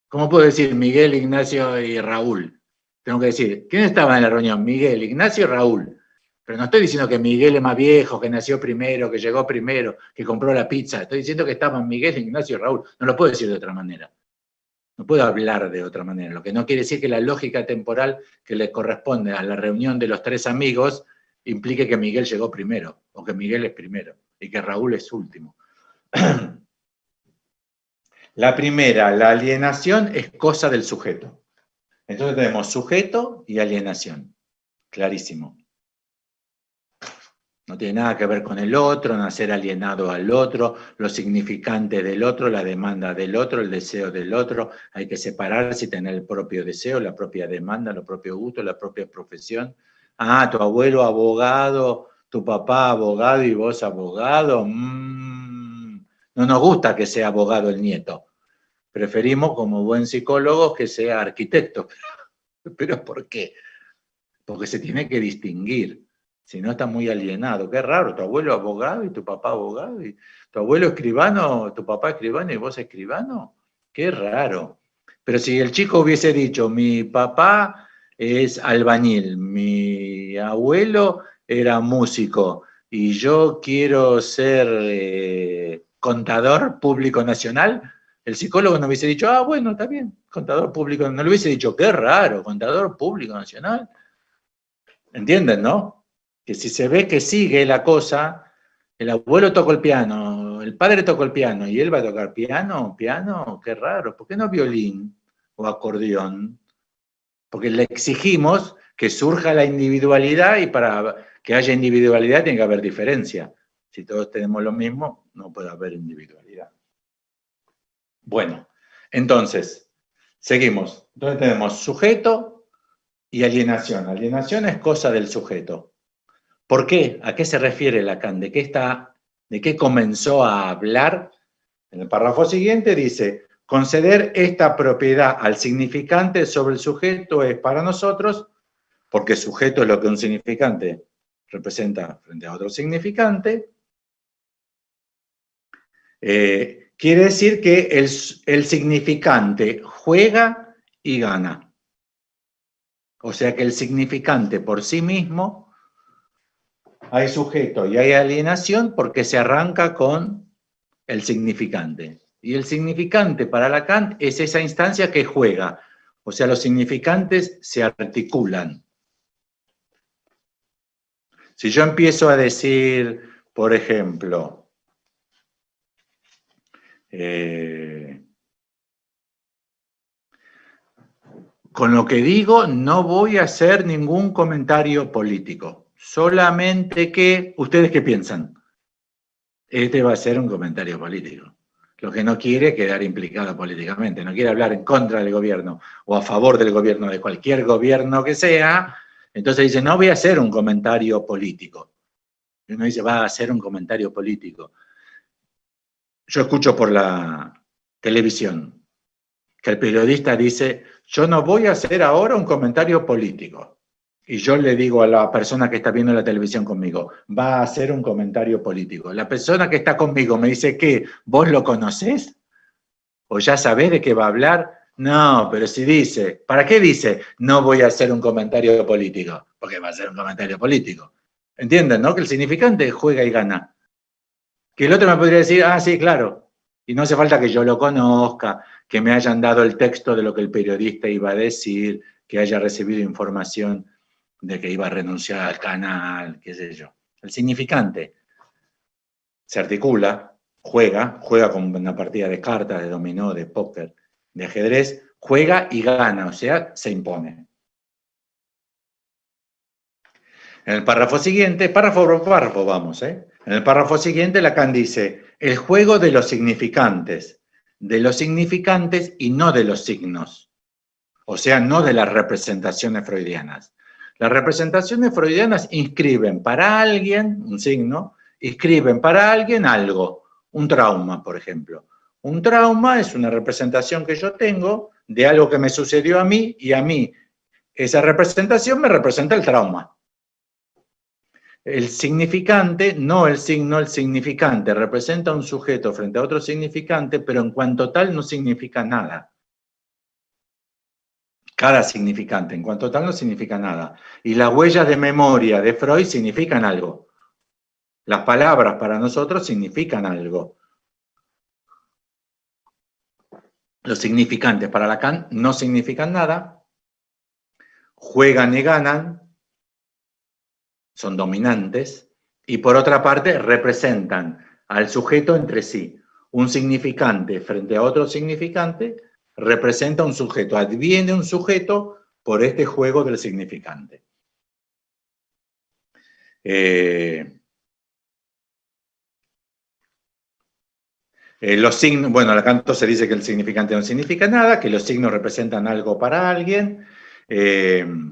¿Cómo puedo decir Miguel, Ignacio y Raúl? Tengo que decir, ¿quién estaba en la reunión? Miguel, Ignacio y Raúl. Pero no estoy diciendo que Miguel es más viejo, que nació primero, que llegó primero, que compró la pizza. Estoy diciendo que estaban Miguel, Ignacio y Raúl. No lo puedo decir de otra manera. No puedo hablar de otra manera. Lo que no quiere decir que la lógica temporal que le corresponde a la reunión de los 3 amigos implique que Miguel llegó primero, o que Miguel es primero, y que Raúl es último. La primera, la alienación es cosa del sujeto. Entonces tenemos sujeto y alienación. Clarísimo. No tiene nada que ver con el otro, nacer alienado al otro, lo significante del otro, la demanda del otro, el deseo del otro. Hay que separarse y tener el propio deseo, la propia demanda, los propios gustos, la propia profesión. Ah, tu abuelo abogado, tu papá abogado y vos abogado. No nos gusta que sea abogado el nieto. Preferimos, como buen psicólogo, que sea arquitecto. ¿Pero por qué? Porque se tiene que distinguir. Si no, está muy alienado. Qué raro, tu abuelo abogado y tu papá abogado, y tu abuelo escribano, tu papá escribano y vos escribano. Qué raro. Pero si el chico hubiese dicho, mi papá es albañil, mi abuelo era músico y yo quiero ser contador público nacional, el psicólogo no hubiese dicho, ah, bueno, está bien, contador público. No le hubiese dicho, qué raro, contador público nacional. ¿Entienden, no? Que si se ve que sigue la cosa, el abuelo tocó el piano, el padre tocó el piano y él va a tocar piano, qué raro. ¿Por qué no violín o acordeón? Porque le exigimos que surja la individualidad y para que haya individualidad tiene que haber diferencia. Si todos tenemos lo mismo, no puede haber individualidad. Bueno, entonces, seguimos. Entonces tenemos sujeto y alienación. Alienación es cosa del sujeto. ¿Por qué? ¿A qué se refiere Lacan? ¿De qué comenzó a hablar? En el párrafo siguiente dice, conceder esta propiedad al significante sobre el sujeto es para nosotros, porque sujeto es lo que un significante representa frente a otro significante, quiere decir que el significante juega y gana. O sea que el significante por sí mismo, hay sujeto y hay alienación porque se arranca con el significante. Y el significante para Lacan es esa instancia que juega. O sea, los significantes se articulan. Si yo empiezo a decir, por ejemplo, con lo que digo no voy a hacer ningún comentario político. Solamente que, ¿ustedes qué piensan? Este va a ser un comentario político. Lo que no quiere es quedar implicado políticamente, no quiere hablar en contra del gobierno o a favor del gobierno, de cualquier gobierno que sea, entonces dice, no voy a hacer un comentario político. Y uno dice, va a hacer un comentario político. Yo escucho por la televisión que el periodista dice, yo no voy a hacer ahora un comentario político. Y yo le digo a la persona que está viendo la televisión conmigo, va a hacer un comentario político. La persona que está conmigo me dice, ¿qué? ¿Vos lo conocés? ¿O ya sabés de qué va a hablar? No, pero si dice, ¿para qué dice? No voy a hacer un comentario político, porque va a ser un comentario político. ¿Entienden, no? Que el significante juega y gana. Que el otro me podría decir, ah, sí, claro. Y no hace falta que yo lo conozca, que me hayan dado el texto de lo que el periodista iba a decir, que haya recibido información de que iba a renunciar al canal, qué sé yo. El significante se articula, juega como una partida de cartas, de dominó, de póker, de ajedrez, juega y gana, o sea, se impone. En el párrafo siguiente, párrafo por párrafo vamos, En el párrafo siguiente Lacan dice, el juego de los significantes y no de los signos. O sea, no de las representaciones freudianas. Las representaciones freudianas inscriben para alguien, un signo, inscriben para alguien algo, un trauma, por ejemplo. Un trauma es una representación que yo tengo de algo que me sucedió a mí y a mí esa representación me representa el trauma. El significante, no el signo, el significante representa un sujeto frente a otro significante, pero en cuanto tal no significa nada. Cada significante, en cuanto tal, no significa nada. Y las huellas de memoria de Freud significan algo. Las palabras para nosotros significan algo. Los significantes para Lacan no significan nada, juegan y ganan, son dominantes, y por otra parte representan al sujeto entre sí. un significante frente a otro significante representa un sujeto, adviene un sujeto por este juego del significante. Los signos, bueno, acá entonces dice que el significante no significa nada, que los signos representan algo para alguien. Ese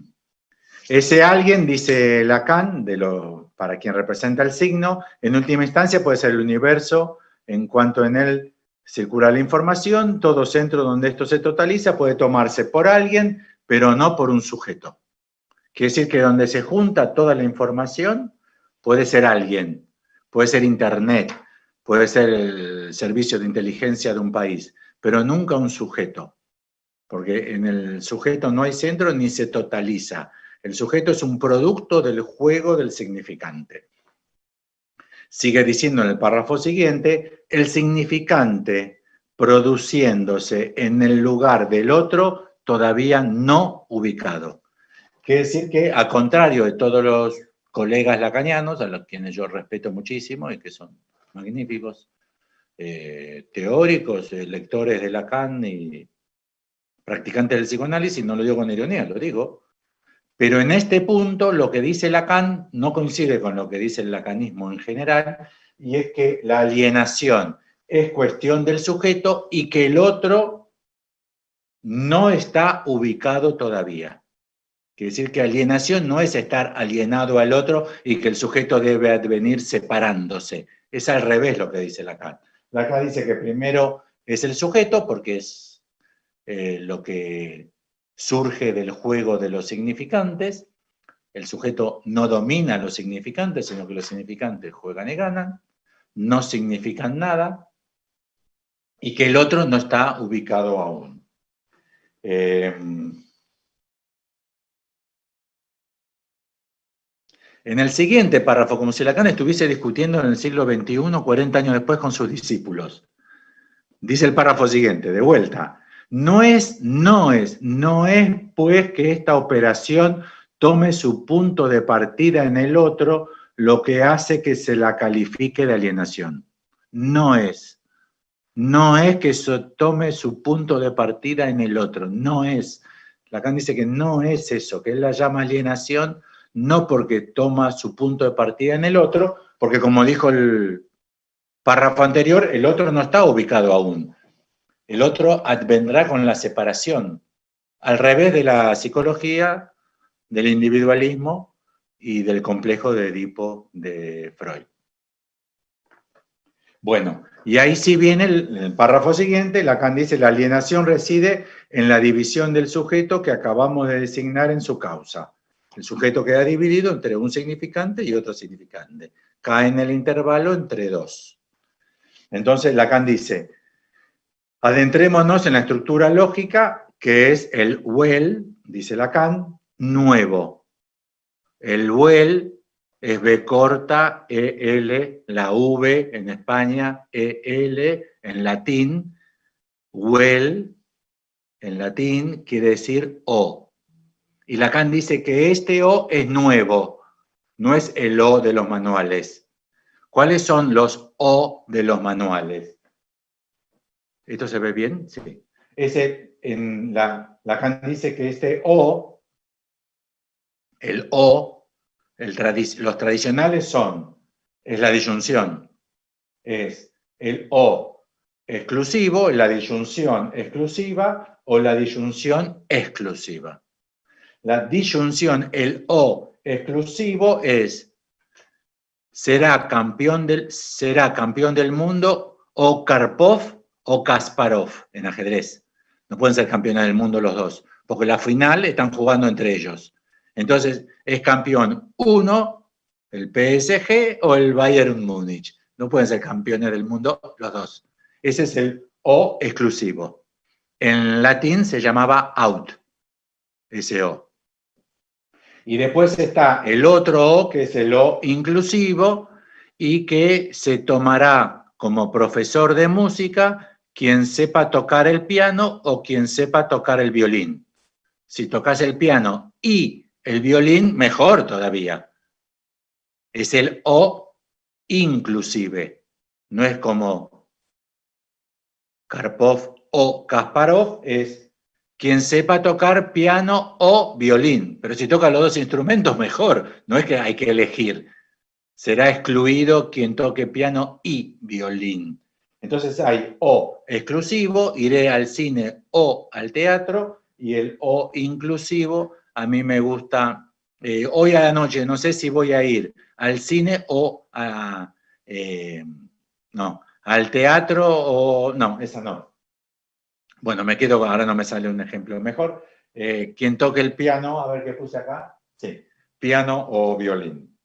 alguien, dice Lacan, para quien representa el signo, en última instancia puede ser el universo, en cuanto en él circula la información, todo centro donde esto se totaliza puede tomarse por alguien, pero no por un sujeto. Quiere decir que donde se junta toda la información puede ser alguien, puede ser Internet, puede ser el servicio de inteligencia de un país, pero nunca un sujeto, porque en el sujeto no hay centro ni se totaliza. El sujeto es un producto del juego del significante. Sigue diciendo en el párrafo siguiente, el significante produciéndose en el lugar del otro todavía no ubicado. Quiere decir que, a contrario de todos los colegas lacanianos, a los quienes yo respeto muchísimo y que son magníficos, teóricos, lectores de Lacan y practicantes del psicoanálisis, no lo digo con ironía, lo digo, pero en este punto lo que dice Lacan no coincide con lo que dice el lacanismo en general, y es que la alienación es cuestión del sujeto y que el otro no está ubicado todavía. Quiere decir que alienación no es estar alienado al otro y que el sujeto debe advenir separándose. Es al revés lo que dice Lacan. Lacan dice que primero es el sujeto porque es lo que surge del juego de los significantes. El sujeto no domina los significantes, sino que los significantes juegan y ganan, no significan nada, y que el otro no está ubicado aún. En el siguiente párrafo, como si Lacan estuviese discutiendo en el siglo XXI, 40 años después, con sus discípulos. Dice el párrafo siguiente, de vuelta. No es, pues, que esta operación tome su punto de partida en el otro lo que hace que se la califique de alienación. No es que tome su punto de partida en el otro, no es. Lacan dice que no es eso, que él la llama alienación, no porque toma su punto de partida en el otro, porque como dijo el párrafo anterior, el otro no está ubicado aún. El otro advendrá con la separación, al revés de la psicología, del individualismo y del complejo de Edipo de Freud. Bueno, y ahí sí viene el párrafo siguiente. Lacan dice, la alienación reside en la división del sujeto que acabamos de designar en su causa. El sujeto queda dividido entre un significante y otro significante. Cae en el intervalo entre dos. Entonces Lacan dice, adentrémonos en la estructura lógica que es el well, dice Lacan, nuevo. El well es B corta, EL, la V en España, EL en latín. Well en latín quiere decir O. Y Lacan dice que este O es nuevo, no es el O de los manuales. ¿Cuáles son los O de los manuales? ¿Esto se ve bien? Sí. Lacan dice que este O, el O, los tradicionales es la disyunción, es el O exclusivo, la disyunción exclusiva o la disyunción exclusiva. La disyunción, el O exclusivo será campeón del mundo o Karpov o Kasparov en ajedrez. No pueden ser campeones del mundo los dos, porque la final están jugando entre ellos. Entonces, es campeón uno, el PSG o el Bayern Múnich. No pueden ser campeones del mundo los dos. Ese es el O exclusivo. En latín se llamaba out, ese O. Y después está el otro O, que es el O inclusivo, y que se tomará como profesor de música quien sepa tocar el piano o quien sepa tocar el violín. Si tocas el piano y el violín, mejor todavía. Es el O inclusive. No es como Karpov o Kasparov es quien sepa tocar piano o violín. Pero si toca los dos instrumentos, mejor. No es que hay que elegir. Será excluido quien toque piano y violín. Entonces hay o exclusivo, iré al cine o al teatro, y el o inclusivo, a mí me gusta, hoy a la noche no sé si voy a ir al cine o no, al teatro o, no, esa no. Bueno, me quedo, ahora no me sale un ejemplo mejor. Quien toque el piano, a ver qué puse acá, sí, piano o violín.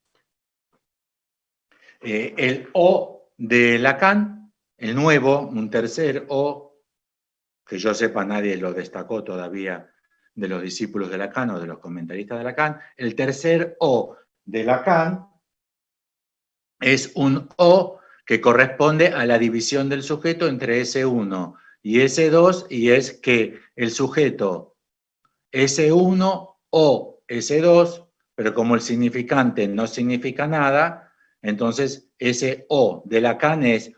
El O de Lacan, el nuevo, un tercer O, que yo sepa nadie lo destacó todavía de los discípulos de Lacan o de los comentaristas de Lacan, el tercer O de Lacan es un O que corresponde a la división del sujeto entre S1 y S2, y es que el sujeto S1 o S2, pero como el significante no significa nada, entonces ese O de Lacan es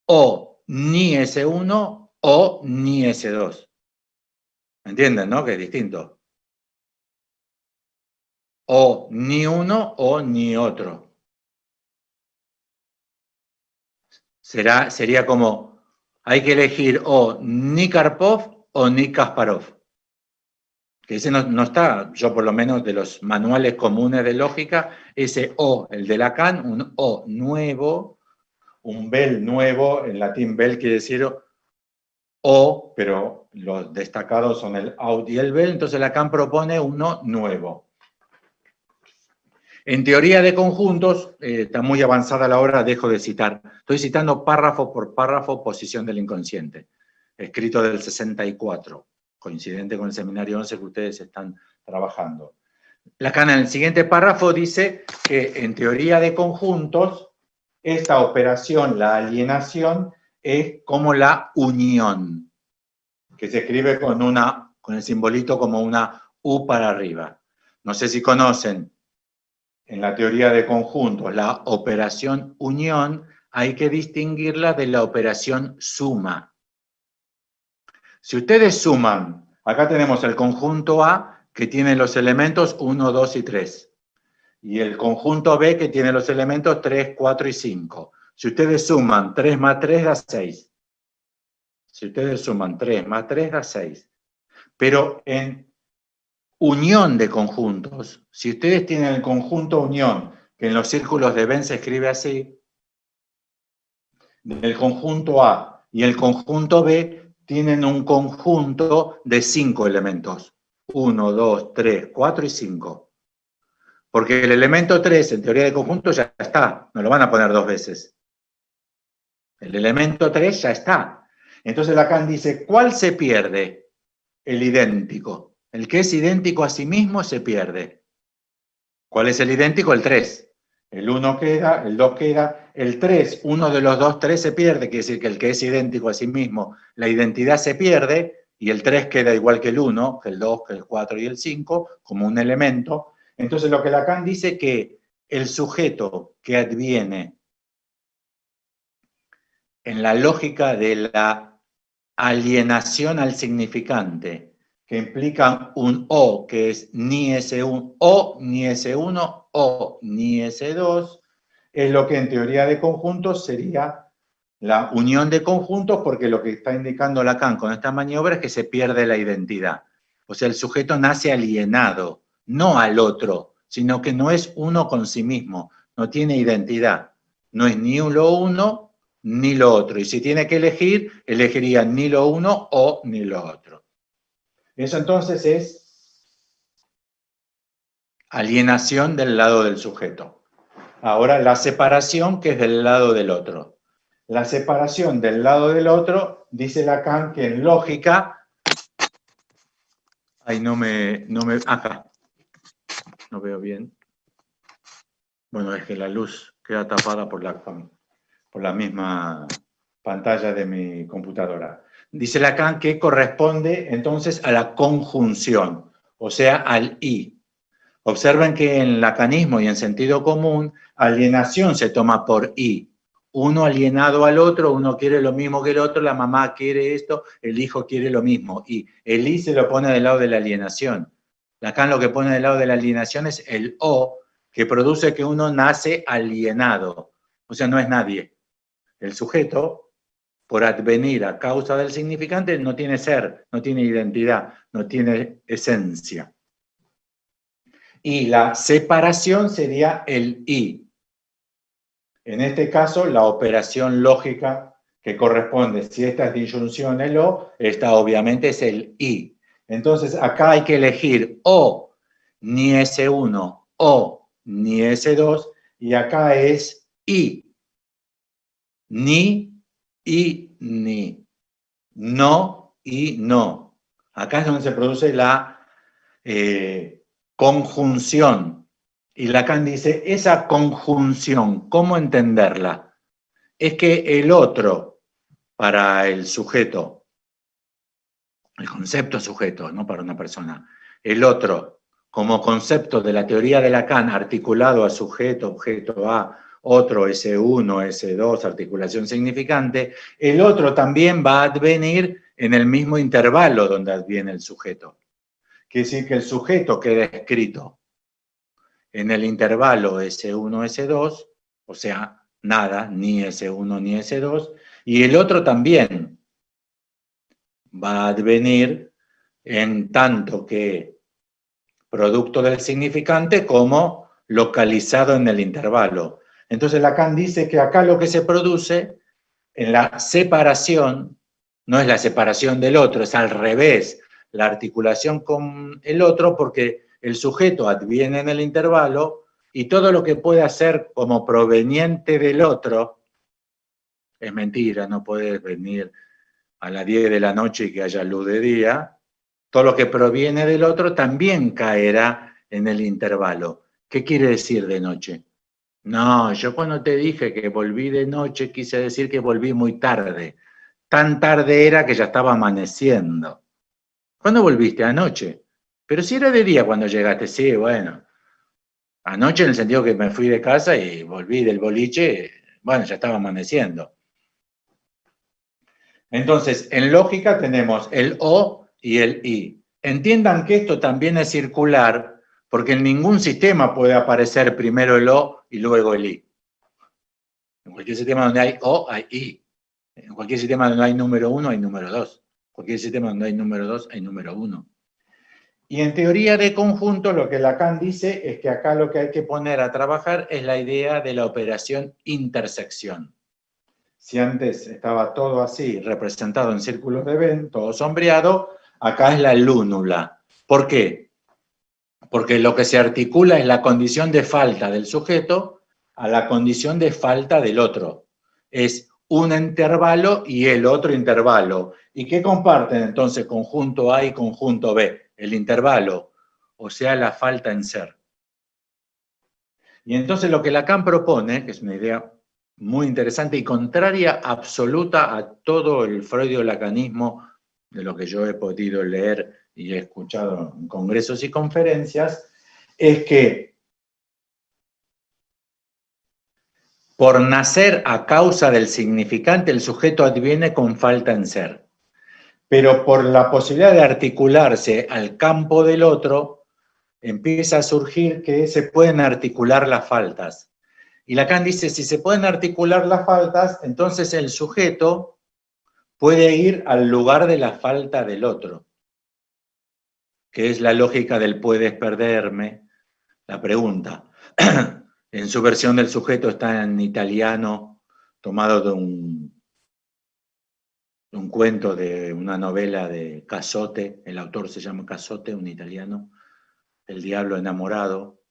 o ni S1 o ni S2. ¿Entienden, no? Que es distinto. O ni uno o ni otro. Sería como, hay que elegir o ni Karpov o ni Kasparov. Que ese no está, yo por lo menos de los manuales comunes de lógica, ese O, el de Lacan, un O nuevo, un bel nuevo, en latín bel quiere decir O, pero los destacados son el aut y el bel, entonces Lacan propone uno nuevo. En teoría de conjuntos, está muy avanzada la obra, dejo de citar. Estoy citando párrafo por párrafo, Posición del inconsciente, escrito del 64, coincidente con el seminario 11 que ustedes están trabajando. Lacan en el siguiente párrafo dice que en teoría de conjuntos, esta operación, la alienación, es como la unión, que se escribe con el simbolito como una U para arriba. No sé si conocen, en la teoría de conjuntos, la operación unión, hay que distinguirla de la operación suma. Si ustedes suman, acá tenemos el conjunto A, que tiene los elementos 1, 2 y 3. Y el conjunto B, que tiene los elementos 3, 4 y 5. Si ustedes suman 3 más 3 da 6. Si ustedes suman 3 más 3 da 6. Pero en unión de conjuntos, si ustedes tienen el conjunto unión, que en los círculos de Venn se escribe así, el conjunto A y el conjunto B tienen un conjunto de 5 elementos. 1, 2, 3, 4 y 5. Porque el elemento 3 en teoría de conjuntos ya está, no lo van a poner dos veces. El elemento 3 ya está. Entonces Lacan dice, ¿cuál se pierde? El idéntico. El que es idéntico a sí mismo se pierde. ¿Cuál es el idéntico? El 3. El 1 queda, el 2 queda, el 3, uno de los dos 3 se pierde, quiere decir que el que es idéntico a sí mismo, la identidad se pierde, y el 3 queda igual que el 1, que el 2, que el 4 y el 5, como un elemento. Entonces lo que Lacan dice que el sujeto que adviene en la lógica de la alienación al significante, que implica un O, que es ni S1 o ni S1 o ni S2, es lo que en teoría de conjuntos sería la unión de conjuntos, porque lo que está indicando Lacan con esta maniobra es que se pierde la identidad. O sea, el sujeto nace alienado, no al otro, sino que no es uno con sí mismo, no tiene identidad. No es ni lo uno ni lo otro. Y si tiene que elegir, elegiría ni lo uno o ni lo otro. Eso entonces es alienación del lado del sujeto. Ahora la separación, que es del lado del otro. La separación del lado del otro, dice Lacan que en lógica... Ay, acá. No veo bien. Bueno, es que la luz queda tapada por la misma pantalla de mi computadora. Dice Lacan que corresponde entonces a la conjunción, o sea, al I. Observen que en lacanismo y en sentido común, alienación se toma por I. uno alienado al otro, uno quiere lo mismo que el otro, la mamá quiere esto, el hijo quiere lo mismo. Y el I se lo pone del lado de la alienación. Lacan lo que pone del lado de la alienación es el O, que produce que uno nace alienado. O sea, no es nadie. El sujeto, por advenir a causa del significante, no tiene ser, no tiene identidad, no tiene esencia. Y la separación sería el I. En este caso, la operación lógica que corresponde, si esta es disyunción el O, esta obviamente es el I. Entonces, acá hay que elegir o ni S1 o ni S2, y acá es I. Ni y ni. No y no. Acá es donde se produce la conjunción. Y Lacan dice, esa conjunción, ¿cómo entenderla? Es que el otro, para el sujeto, el concepto sujeto, no para una persona, el otro, como concepto de la teoría de Lacan, articulado a sujeto, objeto A, otro S1, S2, articulación significante, el otro también va a advenir en el mismo intervalo donde adviene el sujeto. Quiere decir que el sujeto queda escrito en el intervalo S1, S2, o sea, nada, ni S1 ni S2, y el otro también va a advenir en tanto que producto del significante como localizado en el intervalo. Entonces Lacan dice que acá lo que se produce en la separación no es la separación del otro, es al revés, la articulación con el otro, porque el sujeto adviene en el intervalo y todo lo que pueda ser como proveniente del otro es mentira, no puede venir a las 10 de la noche y que haya luz de día. Todo lo que proviene del otro también caerá en el intervalo. ¿Qué quiere decir de noche? No, yo cuando te dije que volví de noche quise decir que volví muy tarde. Tan tarde era que ya estaba amaneciendo. ¿Cuándo volviste? Anoche. Pero si era de día cuando llegaste, sí, bueno. Anoche en el sentido que me fui de casa y volví del boliche, bueno, ya estaba amaneciendo. Entonces, en lógica tenemos el O y el I. Entiendan que esto también es circular, porque en ningún sistema puede aparecer primero el O y luego el I. En cualquier sistema donde hay O, hay I. En cualquier sistema donde hay número 1, hay número 2. En cualquier sistema donde hay número 2, hay número 1. Y en teoría de conjunto, lo que Lacan dice es que acá lo que hay que poner a trabajar es la idea de la operación intersección. Si antes estaba todo así, representado en círculos de Venn, todo sombreado, acá es la lúnula. ¿Por qué? Porque lo que se articula es la condición de falta del sujeto a la condición de falta del otro. Es un intervalo y el otro intervalo. ¿Y qué comparten entonces conjunto A y conjunto B? El intervalo, o sea, la falta en ser. Y entonces lo que Lacan propone, que es una idea muy interesante y contraria absoluta a todo el freudio-lacanismo de lo que yo he podido leer y he escuchado en congresos y conferencias, es que por nacer a causa del significante el sujeto adviene con falta en ser, pero por la posibilidad de articularse al campo del otro, empieza a surgir que se pueden articular las faltas. Y Lacan dice, si se pueden articular las faltas, entonces el sujeto puede ir al lugar de la falta del otro, que es la lógica del puedes perderme, la pregunta. En su versión del sujeto está en italiano, tomado de un cuento de una novela de Casote, el autor se llama Casote, un italiano, El diablo enamorado,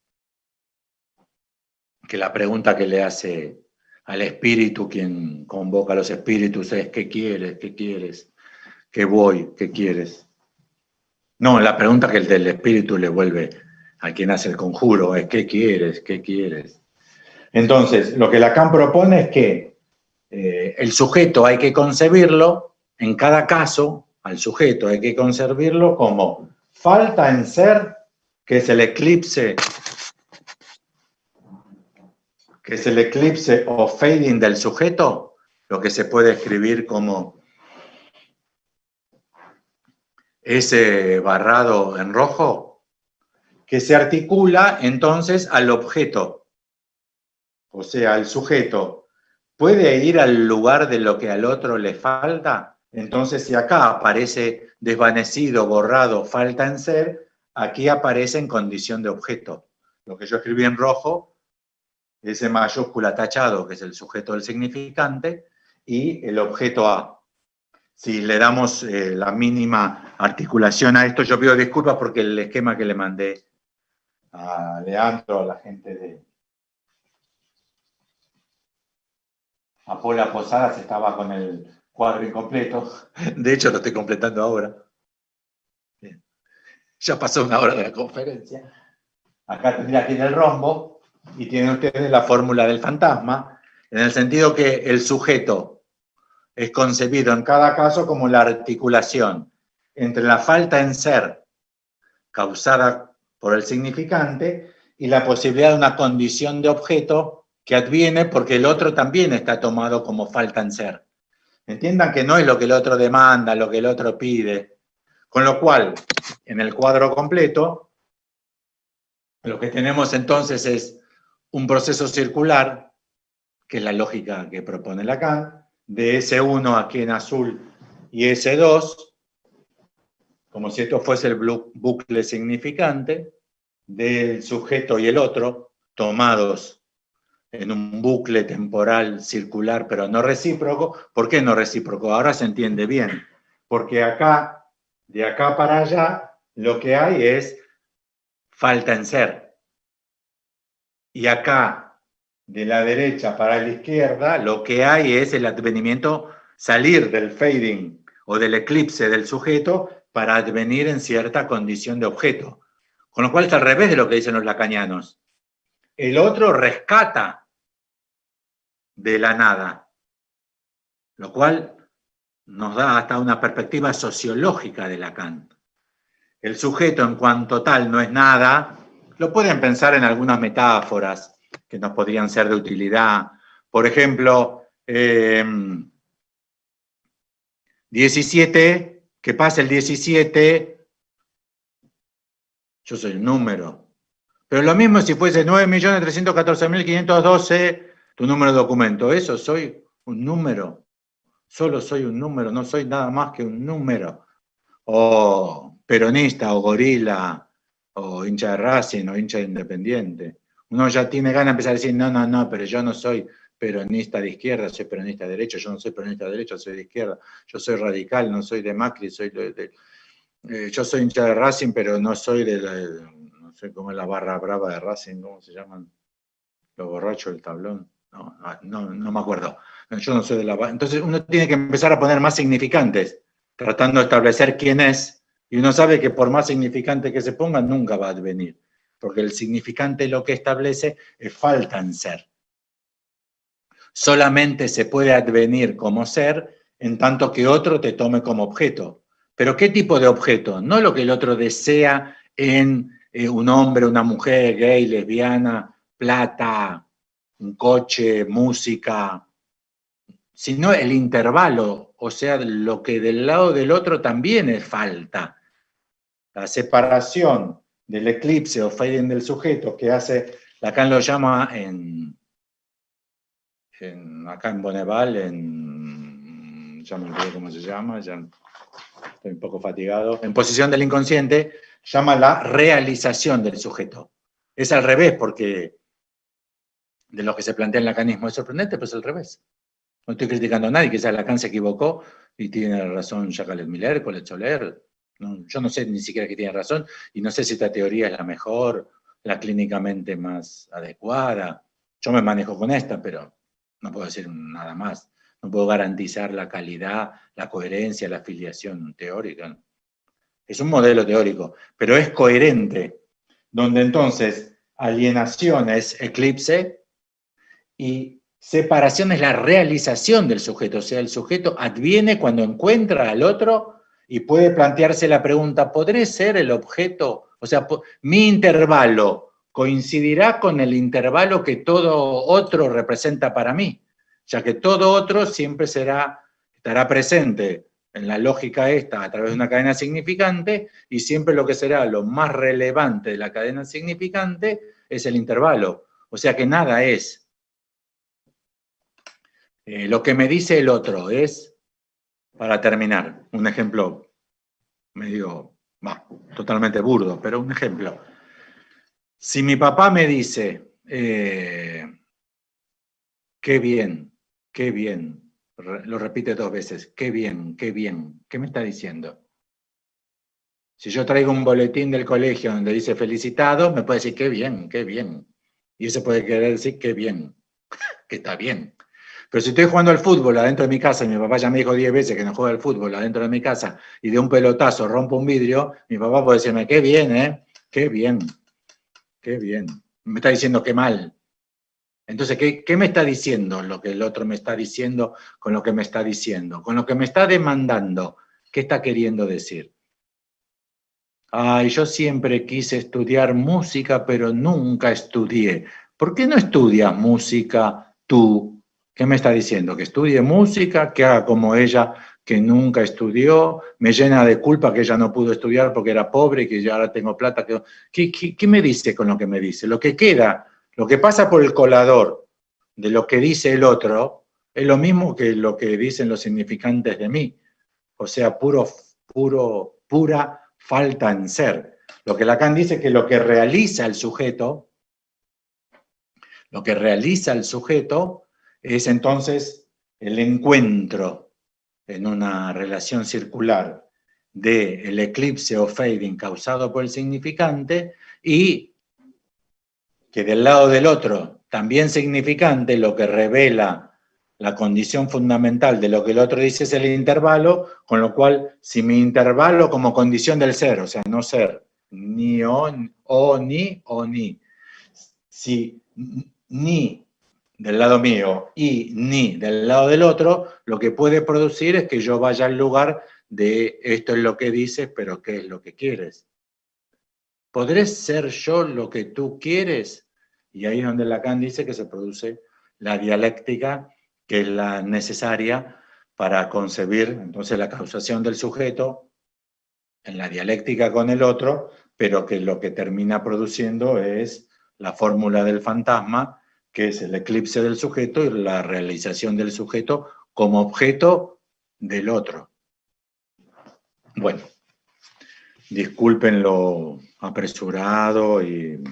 que la pregunta que le hace al espíritu, quien convoca a los espíritus, es ¿qué quieres? ¿Qué quieres? ¿Qué voy? ¿Qué quieres? No, la pregunta que el del espíritu le vuelve a quien hace el conjuro es ¿qué quieres? ¿Qué quieres? Entonces, lo que Lacan propone es que el sujeto hay que concebirlo, en cada caso, al sujeto hay que concebirlo como falta en ser, que es el eclipse que es el eclipse o fading del sujeto, lo que se puede escribir como ese barrado en rojo, que se articula entonces al objeto, o sea, al sujeto. ¿Puede ir al lugar de lo que al otro le falta? Entonces, si acá aparece desvanecido, borrado, falta en ser, aquí aparece en condición de objeto. Lo que yo escribí en rojo, ese mayúscula tachado, que es el sujeto del significante, y el objeto A. Si le damos la mínima articulación a esto, yo pido disculpas porque el esquema que le mandé a Leandro, a la gente de Apola Posadas, estaba con el cuadro incompleto. De hecho, lo estoy completando ahora. Bien. Ya pasó una hora de la conferencia. Acá tendría que ir el rombo y tienen ustedes la fórmula del fantasma, en el sentido que el sujeto es concebido en cada caso como la articulación entre la falta en ser causada por el significante y la posibilidad de una condición de objeto que adviene porque el otro también está tomado como falta en ser. Entiendan que no es lo que el otro demanda, lo que el otro pide. Con lo cual, en el cuadro completo, lo que tenemos entonces es un proceso circular, que es la lógica que propone Lacan, de S1 aquí en azul y S2, como si esto fuese el bucle significante, del sujeto y el otro, tomados en un bucle temporal circular, pero no recíproco. ¿Por qué no recíproco? Ahora se entiende bien. Porque acá, de acá para allá, lo que hay es falta en ser. Y acá, de la derecha para la izquierda, lo que hay es el advenimiento, salir del fading o del eclipse del sujeto para advenir en cierta condición de objeto. Con lo cual es al revés de lo que dicen los lacanianos. El otro rescata de la nada, lo cual nos da hasta una perspectiva sociológica de Lacan. El sujeto en cuanto tal no es nada, lo pueden pensar en algunas metáforas que nos podrían ser de utilidad. Por ejemplo, 17, que pasa el 17, yo soy un número. Pero lo mismo si fuese 9.314.512, tu número de documento. Eso soy un número. Solo soy un número, no soy nada más que un número. O peronista, o gorila, o hincha de Racing, o hincha de Independiente. Uno ya tiene ganas de empezar a decir, no, pero yo no soy peronista de izquierda, soy peronista de derecha, yo no soy peronista de derecha, soy de izquierda, yo soy radical, no soy de Macri, soy yo soy hincha de Racing, pero no soy no sé cómo es la barra brava de Racing, ¿cómo se llaman? Los borrachos del tablón. No me acuerdo. Yo no soy de la... Entonces uno tiene que empezar a poner más significantes, tratando de establecer quién es, y uno sabe que por más significante que se ponga, nunca va a advenir, porque el significante lo que establece es falta en ser. Solamente se puede advenir como ser en tanto que otro te tome como objeto. ¿Pero qué tipo de objeto? No lo que el otro desea en un hombre, una mujer, gay, lesbiana, plata, un coche, música, sino el intervalo, o sea, lo que del lado del otro también es falta. La separación del eclipse o fading del sujeto que hace, Lacan lo llama acá en Bonneval, ya me olvidé cómo se llama, ya estoy un poco fatigado, en posición del inconsciente, llama la realización del sujeto. Es al revés, porque de lo que se plantea en Lacanismo es sorprendente, pero es al revés. No estoy criticando a nadie, quizás Lacan se equivocó y tiene razón Jacques Miller, Colette Soler. No, yo no sé ni siquiera que tiene razón y no sé si esta teoría es la mejor, la clínicamente más adecuada. Yo me manejo con esta, pero no puedo decir nada más. No puedo garantizar la calidad, la coherencia, la afiliación teórica. Es un modelo teórico, pero es coherente, donde entonces alienación es eclipse y separación es la realización del sujeto. O sea, el sujeto adviene cuando encuentra al otro y puede plantearse la pregunta, ¿podré ser el objeto? O sea, mi intervalo coincidirá con el intervalo que todo otro representa para mí, ya que todo otro siempre estará presente en la lógica esta a través de una cadena significante, y siempre lo que será lo más relevante de la cadena significante es el intervalo. O sea que nada es lo que me dice el otro. Es, para terminar, un ejemplo medio, totalmente burdo, pero un ejemplo. Si mi papá me dice, qué bien, lo repite 2 veces, qué bien, ¿qué me está diciendo? Si yo traigo un boletín del colegio donde dice felicitado, me puede decir qué bien, qué bien. Y eso puede querer decir qué bien, que está bien. Pero si estoy jugando al fútbol adentro de mi casa, y mi papá ya me dijo 10 veces que no juega al fútbol adentro de mi casa, y de un pelotazo rompo un vidrio, mi papá puede decirme, qué bien, qué bien, qué bien. Me está diciendo qué mal. Entonces, ¿qué me está diciendo lo que el otro me está diciendo con lo que me está diciendo? Con lo que me está demandando, ¿qué está queriendo decir? Ay, yo siempre quise estudiar música, pero nunca estudié. ¿Por qué no estudias música tú? ¿Qué me está diciendo? ¿Que estudie música? ¿Que haga como ella, que nunca estudió? ¿Me llena de culpa que ella no pudo estudiar porque era pobre y que yo ahora tengo plata? ¿Qué me dice con lo que me dice? Lo que queda, lo que pasa por el colador de lo que dice el otro, es lo mismo que lo que dicen los significantes de mí. O sea, pura falta en ser. Lo que Lacan dice es que lo que realiza el sujeto es entonces el encuentro en una relación circular del eclipse o fading causado por el significante, y que del lado del otro, también significante, lo que revela la condición fundamental de lo que el otro dice es el intervalo, con lo cual, si mi intervalo como condición del ser, o sea, no ser ni o ni, si ni del lado mío y ni del lado del otro, lo que puede producir es que yo vaya al lugar de esto es lo que dices, pero ¿qué es lo que quieres? ¿Podré ser yo lo que tú quieres? Y ahí es donde Lacan dice que se produce la dialéctica, que es la necesaria para concebir entonces la causación del sujeto en la dialéctica con el otro, pero que lo que termina produciendo es la fórmula del fantasma, que es el eclipse del sujeto y la realización del sujeto como objeto del otro. Bueno, disculpen lo apresurado y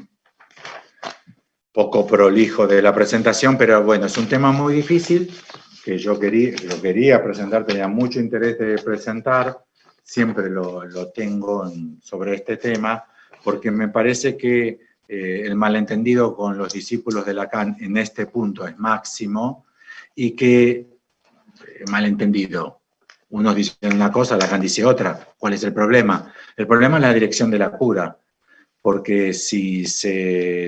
poco prolijo de la presentación, pero bueno, es un tema muy difícil que yo quería presentar, tenía mucho interés de presentar, siempre lo tengo sobre este tema, porque me parece que el malentendido con los discípulos de Lacan en este punto es máximo, y que, malentendido, unos dicen una cosa, Lacan dice otra. ¿Cuál es el problema? El problema es la dirección de la cura, porque si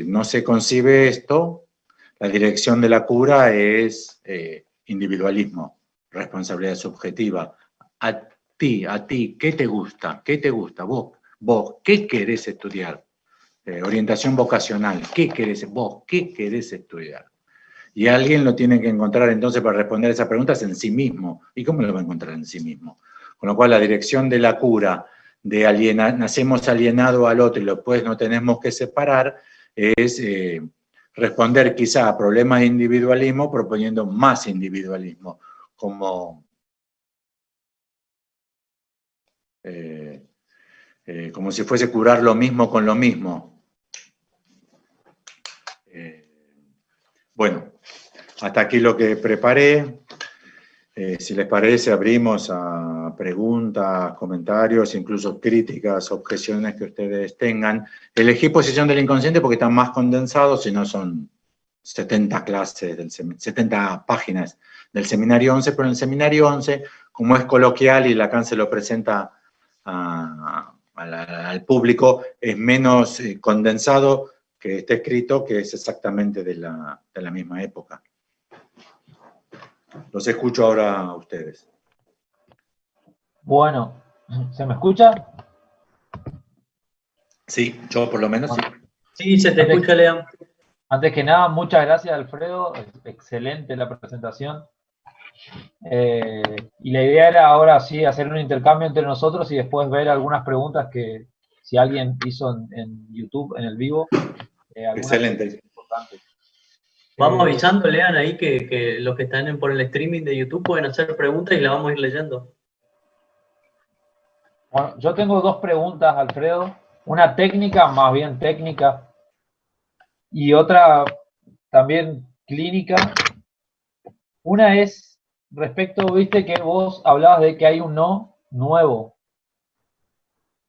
no se concibe esto, la dirección de la cura es individualismo, responsabilidad subjetiva. A ti, ¿qué te gusta? ¿Qué te gusta? Vos, ¿qué querés estudiar? Orientación vocacional, ¿qué querés? Vos, ¿qué querés estudiar? Y alguien lo tiene que encontrar entonces para responder esas preguntas en sí mismo. ¿Y cómo lo va a encontrar en sí mismo? Con lo cual la dirección de la cura, de nacemos alienado al otro y después no tenemos que separar, es responder quizá a problemas de individualismo proponiendo más individualismo, como si fuese curar lo mismo con lo mismo. Bueno, hasta aquí lo que preparé. Si les parece, abrimos a preguntas, comentarios, incluso críticas, objeciones que ustedes tengan. Elegí Posición del Inconsciente porque están más condensados, si no son 70 páginas del Seminario 11, pero en el Seminario 11, como es coloquial y Lacan se lo presenta al público, es menos condensado que este escrito, que es exactamente de la misma época. Los escucho ahora a ustedes. Bueno, ¿se me escucha? Sí, yo por lo menos sí. Sí, se te escucha, Lean. Antes que nada, muchas gracias, Alfredo. Excelente la presentación. Y la idea era ahora sí hacer un intercambio entre nosotros y después ver algunas preguntas que si alguien hizo en YouTube, en el vivo. Excelente. Importantes. Vamos avisando, Lean, ahí que los que están por el streaming de YouTube pueden hacer preguntas y las vamos a ir leyendo. Bueno, yo tengo dos preguntas, Alfredo. Una técnica, más bien técnica, y otra también clínica. Una es respecto, viste que vos hablabas de que hay un no nuevo.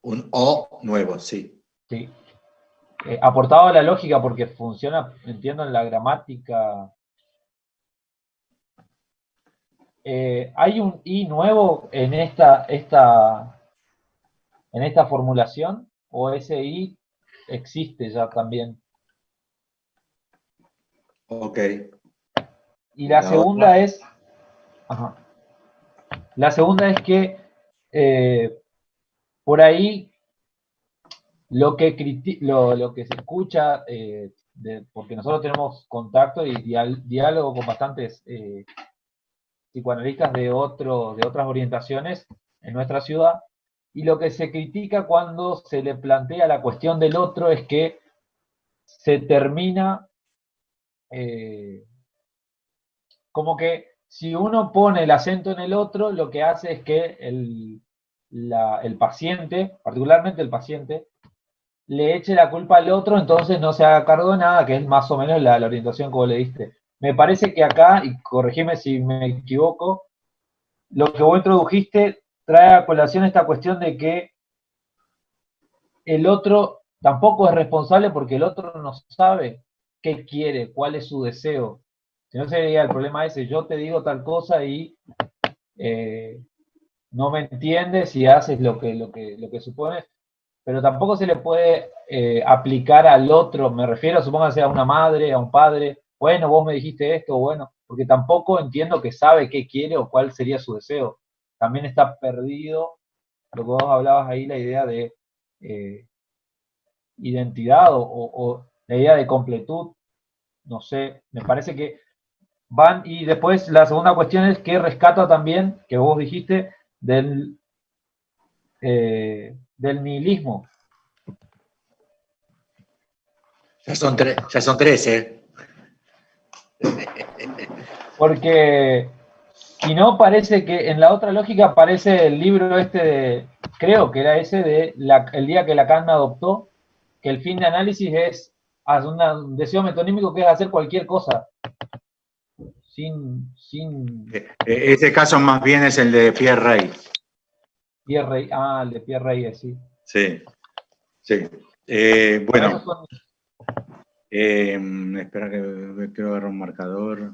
Un O nuevo, sí. Sí. Aportado a la lógica porque funciona, entiendo, en la gramática. ¿Hay un I nuevo en esta formulación? ¿O ese I existe ya también? Ok. Y la segunda otra. es... Ajá. La segunda es que por ahí lo que se escucha, porque nosotros tenemos contacto y diálogo con bastantes psicoanalistas de otras orientaciones en nuestra ciudad, y lo que se critica cuando se le plantea la cuestión del otro es que se termina como que si uno pone el acento en el otro, lo que hace es que el paciente, particularmente el paciente, le eche la culpa al otro, entonces no se haga cargo de nada, que es más o menos la orientación que vos le diste. Me parece que acá, y corregime si me equivoco, lo que vos introdujiste trae a colación esta cuestión de que el otro tampoco es responsable porque el otro no sabe qué quiere, cuál es su deseo. Si no sería el problema ese, yo te digo tal cosa y no me entiendes y haces lo que supones, pero tampoco se le puede aplicar al otro, me refiero, supóngase a una madre, a un padre, bueno, vos me dijiste esto, bueno, porque tampoco entiendo que sabe qué quiere o cuál sería su deseo. También está perdido lo que vos hablabas ahí, la idea de identidad o la idea de completud, no sé, me parece que van, y después la segunda cuestión es que rescata también, que vos dijiste, del nihilismo. Ya son tres, ¿eh? Porque si no, parece que en la otra lógica aparece el libro este de, creo que era ese de el día que Lacan adoptó, que el fin de análisis es un deseo metonímico que es hacer cualquier cosa. Sin Ese caso más bien es el de Pierre Rey. Pierre, el de Pierre Reyes, sí. Sí, sí. Bueno, espera que quiero agarrar un marcador.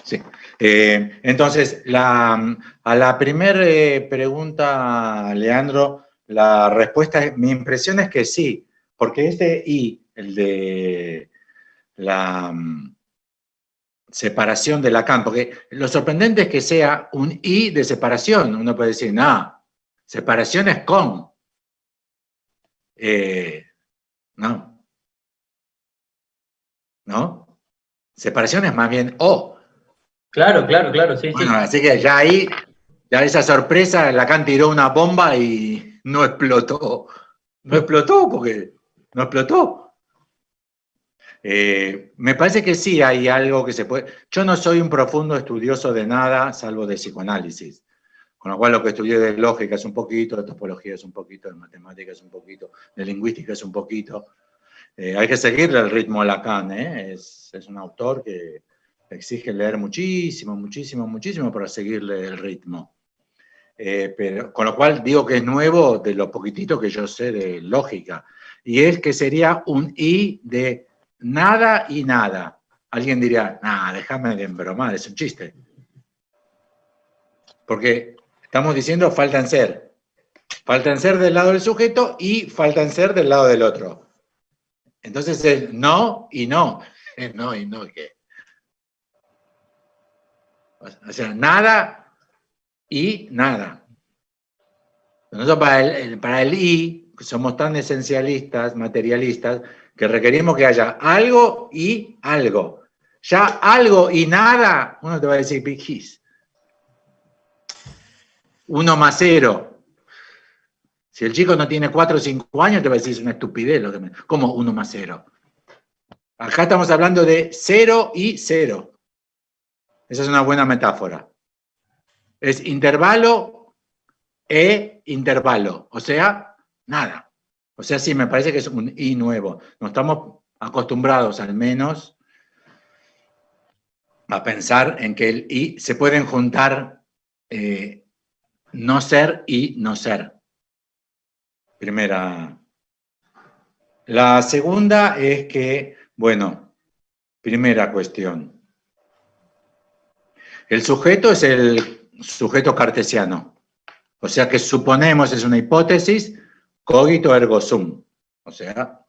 Sí. Entonces, a la primera pregunta, Leandro, la respuesta, mi impresión es que sí, porque este I, el de la separación de Lacan, porque lo sorprendente es que sea un I de separación. Uno puede decir, no, separación es con. No. ¿No? Separación es más bien O. Claro, sí, Bueno, sí. así que ya ahí, ya esa sorpresa, Lacan tiró una bomba y no explotó. No explotó porque no explotó. Me parece que sí hay algo que se puede... Yo no soy un profundo estudioso de nada, salvo de psicoanálisis. Con lo cual lo que estudié de lógica es un poquito, de topología es un poquito, de matemática es un poquito, de lingüística es un poquito. Hay que seguirle el ritmo a Lacan, ¿eh? Es un autor que exige leer muchísimo, muchísimo, muchísimo para seguirle el ritmo. Pero, con lo cual digo que es nuevo de lo poquitito que yo sé de lógica. Y es que sería un I de nada y nada. Alguien diría, nah, déjame de embromar, es un chiste. Porque estamos diciendo faltan ser. Faltan ser del lado del sujeto y faltan ser del lado del otro. Entonces es no y no. No y no, ¿qué? O sea, nada y nada. Nosotros para el I, somos tan esencialistas, materialistas, que requerimos que haya algo y algo. Ya algo y nada, uno te va a decir, pijis. 1 más 0. Si el chico no tiene 4 o 5 años, te va a decir, es una estupidez. ¿Cómo 1 más 0? Acá estamos hablando de 0 y 0. Esa es una buena metáfora. Es intervalo e intervalo. O sea, nada. O sea, sí, me parece que es un y nuevo. No estamos acostumbrados, al menos, a pensar en que el y se pueden juntar no ser y no ser. Primera. La segunda es que, bueno, primera cuestión. El sujeto es el sujeto cartesiano. O sea que suponemos, es una hipótesis, cogito ergo sum. O sea,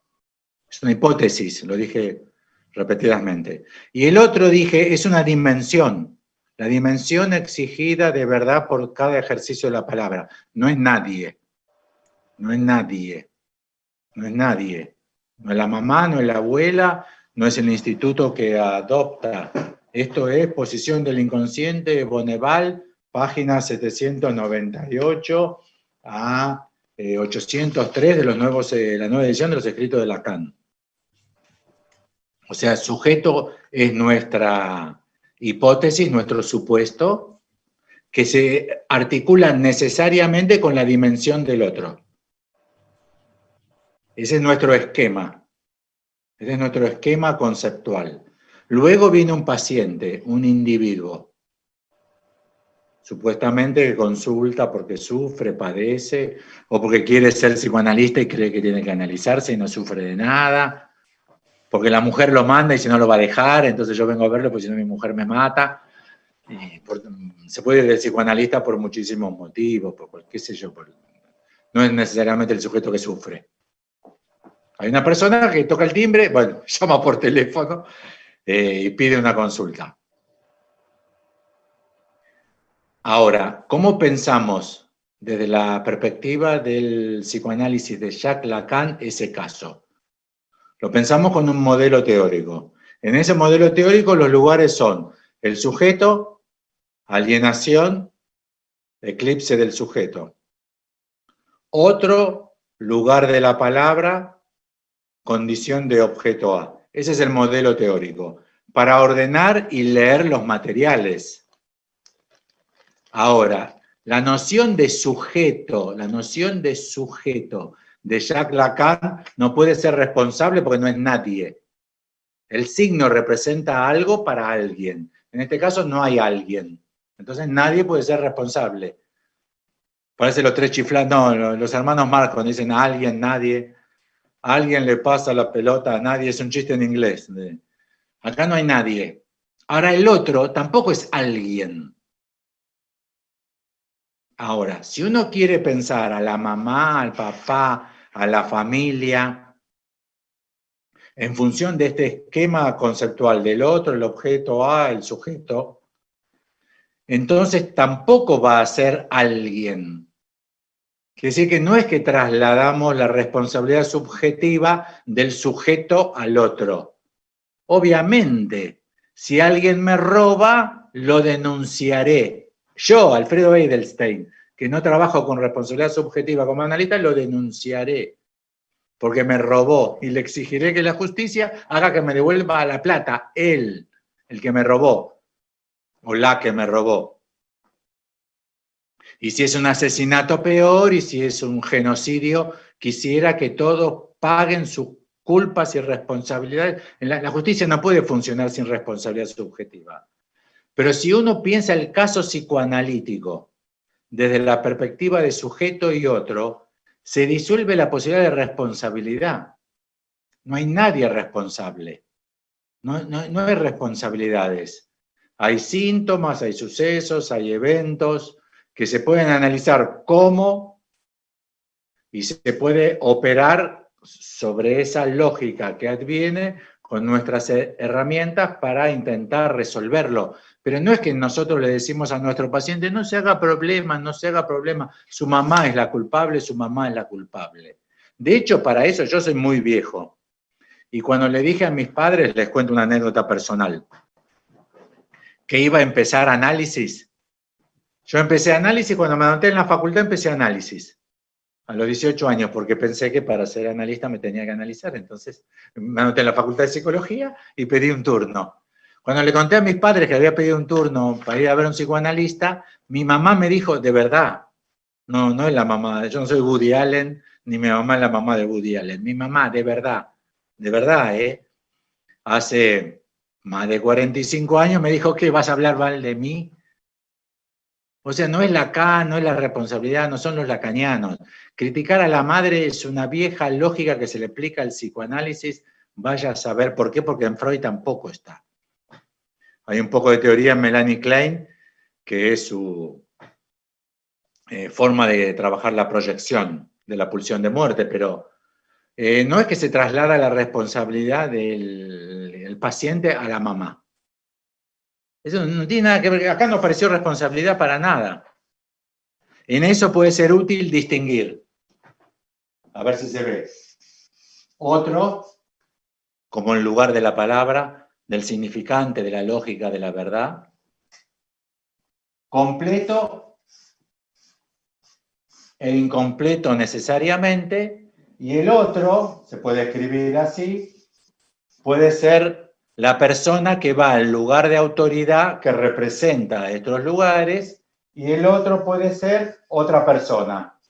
es una hipótesis, lo dije repetidamente. Y el otro dije, es una dimensión. La dimensión exigida de verdad por cada ejercicio de la palabra. No es nadie. No es nadie. No es nadie. No es la mamá, no es la abuela, no es el instituto que adopta. Esto es Posición del Inconsciente, Bonneval, página 798 a 803 de la nueva edición de los escritos de Lacan. O sea, el sujeto es nuestra hipótesis, nuestro supuesto, que se articula necesariamente con la dimensión del otro. Ese es nuestro esquema. Ese es nuestro esquema conceptual. Luego viene un paciente, un individuo, supuestamente que consulta porque sufre, padece, o porque quiere ser psicoanalista y cree que tiene que analizarse y no sufre de nada, porque la mujer lo manda y si no lo va a dejar, entonces yo vengo a verlo porque si no mi mujer me mata. Se puede ir de psicoanalista por muchísimos motivos, por qué sé yo, no es necesariamente el sujeto que sufre. Hay una persona que toca el timbre, bueno, llama por teléfono y pide una consulta. Ahora, ¿cómo pensamos desde la perspectiva del psicoanálisis de Jacques Lacan ese caso? Lo pensamos con un modelo teórico. En ese modelo teórico los lugares son el sujeto, alienación, eclipse del sujeto. Otro lugar de la palabra, condición de objeto A. Ese es el modelo teórico, para ordenar y leer los materiales. Ahora, la noción de sujeto de Jacques Lacan no puede ser responsable porque no es nadie. El signo representa algo para alguien. En este caso no hay alguien. Entonces nadie puede ser responsable. Parece los tres chiflados, no, los hermanos Marx cuando dicen a alguien, nadie. A alguien le pasa la pelota a nadie, es un chiste en inglés. Acá no hay nadie. Ahora el otro tampoco es alguien. Ahora, si uno quiere pensar a la mamá, al papá, a la familia, en función de este esquema conceptual del otro, el objeto A, el sujeto, entonces tampoco va a ser alguien. Quiere decir que no es que trasladamos la responsabilidad subjetiva del sujeto al otro. Obviamente, si alguien me roba, lo denunciaré. Yo, Alfredo Edelstein, que no trabajo con responsabilidad subjetiva como analista, lo denunciaré. Porque me robó y le exigiré que la justicia haga que me devuelva la plata, él, el que me robó, o la que me robó. Y si es un asesinato, peor, y si es un genocidio, quisiera que todos paguen sus culpas y responsabilidades. La justicia no puede funcionar sin responsabilidad subjetiva. Pero si uno piensa el caso psicoanalítico desde la perspectiva de sujeto y otro, se disuelve la posibilidad de responsabilidad. No hay nadie responsable. No hay responsabilidades. Hay síntomas, hay sucesos, hay eventos que se pueden analizar cómo y se puede operar sobre esa lógica que adviene con nuestras herramientas para intentar resolverlo. Pero no es que nosotros le decimos a nuestro paciente, no se haga problema, no se haga problema, su mamá es la culpable, su mamá es la culpable. De hecho, para eso yo soy muy viejo. Y cuando le dije a mis padres, les cuento una anécdota personal, que iba a empezar análisis. Yo empecé análisis, cuando me anoté en la facultad empecé análisis, a los 18 años, porque pensé que para ser analista me tenía que analizar. Entonces me anoté en la facultad de psicología y pedí un turno. Cuando le conté a mis padres que había pedido un turno para ir a ver a un psicoanalista, mi mamá me dijo, de verdad, no es la mamá, yo no soy Woody Allen, ni mi mamá es la mamá de Woody Allen. Mi mamá, de verdad, hace más de 45 años me dijo que vas a hablar mal de mí. O sea, no es Lacan, no es la responsabilidad, no son los lacanianos. Criticar a la madre es una vieja lógica que se le aplica al psicoanálisis. Vaya a saber por qué, porque en Freud tampoco está. Hay un poco de teoría en Melanie Klein, que es su forma de trabajar la proyección de la pulsión de muerte, pero no es que se traslada la responsabilidad del paciente a la mamá. Eso no tiene nada que ver, acá no apareció responsabilidad para nada. En eso puede ser útil distinguir. A ver si se ve. Otro, como en lugar de la palabra, del significante, de la lógica, de la verdad. Completo e incompleto necesariamente. Y el otro, se puede escribir así, puede ser la persona que va al lugar de autoridad que representa a estos lugares, y el otro puede ser otra persona.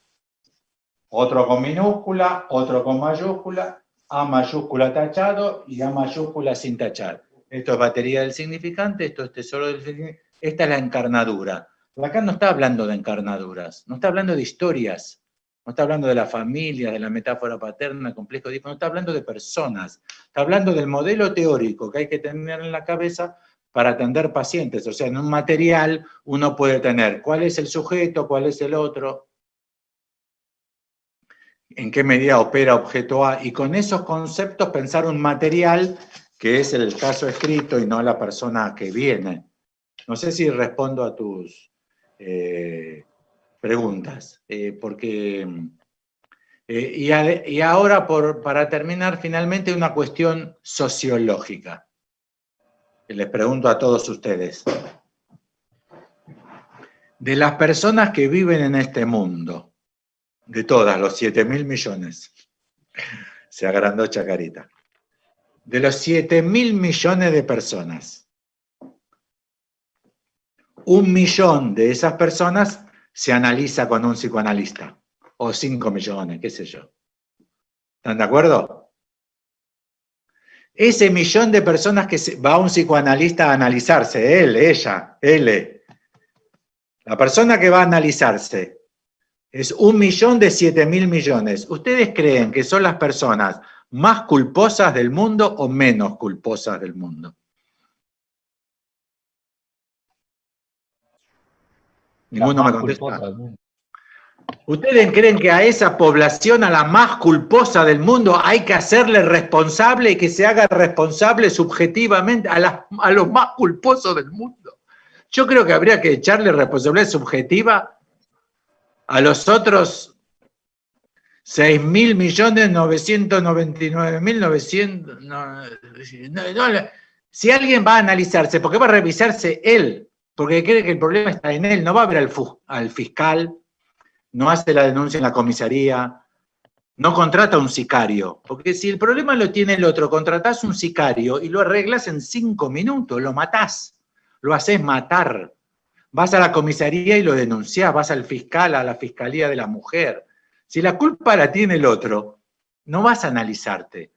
Otro con minúscula, otro con mayúscula, A mayúscula tachado y A mayúscula sin tachar. Esto es batería del significante, esto es tesoro del significante, esta es la encarnadura. Lacan no está hablando de encarnaduras, no está hablando de historias, no está hablando de la familia, de la metáfora paterna, complejo, no está hablando de personas, está hablando del modelo teórico que hay que tener en la cabeza para atender pacientes. O sea, en un material uno puede tener cuál es el sujeto, cuál es el otro, en qué medida opera objeto A, y con esos conceptos pensar un material que es el caso escrito y no la persona que viene. No sé si respondo a tus preguntas, porque... y ahora, para terminar, finalmente una cuestión sociológica, que les pregunto a todos ustedes. De las personas que viven en este mundo, de todas, los 7.000 millones, se agrandó Chacarita, de los 7.000 millones de personas, 1 millón de esas personas se analiza con un psicoanalista, o 5 millones, qué sé yo. ¿Están de acuerdo? Ese millón de personas que va a un psicoanalista a analizarse, él, ella, él, la persona que va a analizarse, es 1 millón de 7.000 millones. ¿Ustedes creen que son las personas más culposas del mundo o menos culposas del mundo? Ninguno me contesta. ¿Ustedes creen que a esa población, a la más culposa del mundo, hay que hacerle responsable y que se haga responsable subjetivamente a los más culposos del mundo? Yo creo que habría que echarle responsabilidad subjetiva a los otros 6.999.900. Si alguien va a analizarse, ¿por qué va a revisarse él? Porque cree que el problema está en él, no va a ver al fiscal, no hace la denuncia en la comisaría, no contrata a un sicario. Porque si el problema lo tiene el otro, contratás un sicario y lo arreglas en 5 minutos, lo matás, lo haces matar. Vas a la comisaría y lo denunciás, vas al fiscal, a la fiscalía de la mujer. Si la culpa la tiene el otro, no vas a analizarte.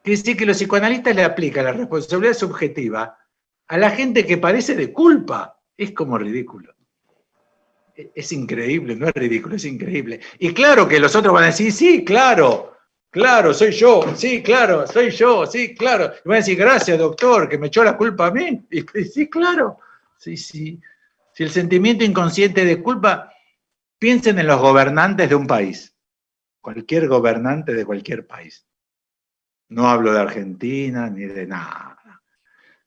Quiere decir que los psicoanalistas le aplican la responsabilidad subjetiva a la gente que padece de culpa. Es como ridículo. Es increíble, no es ridículo, es increíble. Y claro que los otros van a decir, sí, claro, soy yo, sí, claro, soy yo, sí, claro. Y van a decir, gracias, doctor, que me echó la culpa a mí. Y sí, claro, sí. Si el sentimiento inconsciente de culpa, piensen en los gobernantes de un país, cualquier gobernante de cualquier país. No hablo de Argentina ni de nada.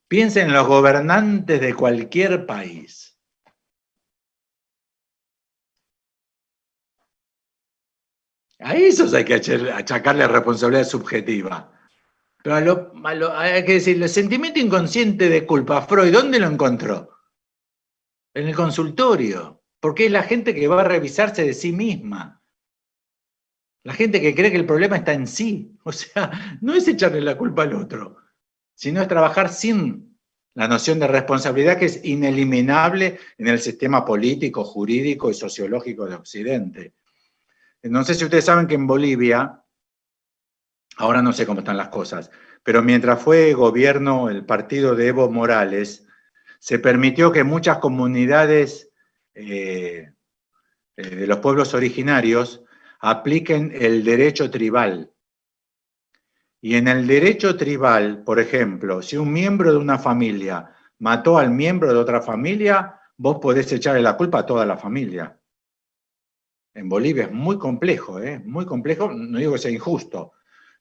Piensen en los gobernantes de cualquier país. A esos hay que achacarle responsabilidad subjetiva. Pero hay que decir, el sentimiento inconsciente de culpa, Freud, ¿dónde lo encontró? En el consultorio, porque es la gente que va a revisarse de sí misma. La gente que cree que el problema está en sí. O sea, no es echarle la culpa al otro, sino es trabajar sin la noción de responsabilidad que es ineliminable en el sistema político, jurídico y sociológico de Occidente. No sé si ustedes saben que en Bolivia, ahora no sé cómo están las cosas, pero mientras fue gobierno el partido de Evo Morales, se permitió que muchas comunidades de los pueblos originarios apliquen el derecho tribal. Y en el derecho tribal, por ejemplo, si un miembro de una familia mató al miembro de otra familia, vos podés echarle la culpa a toda la familia. En Bolivia es muy complejo, muy complejo, no digo que sea injusto,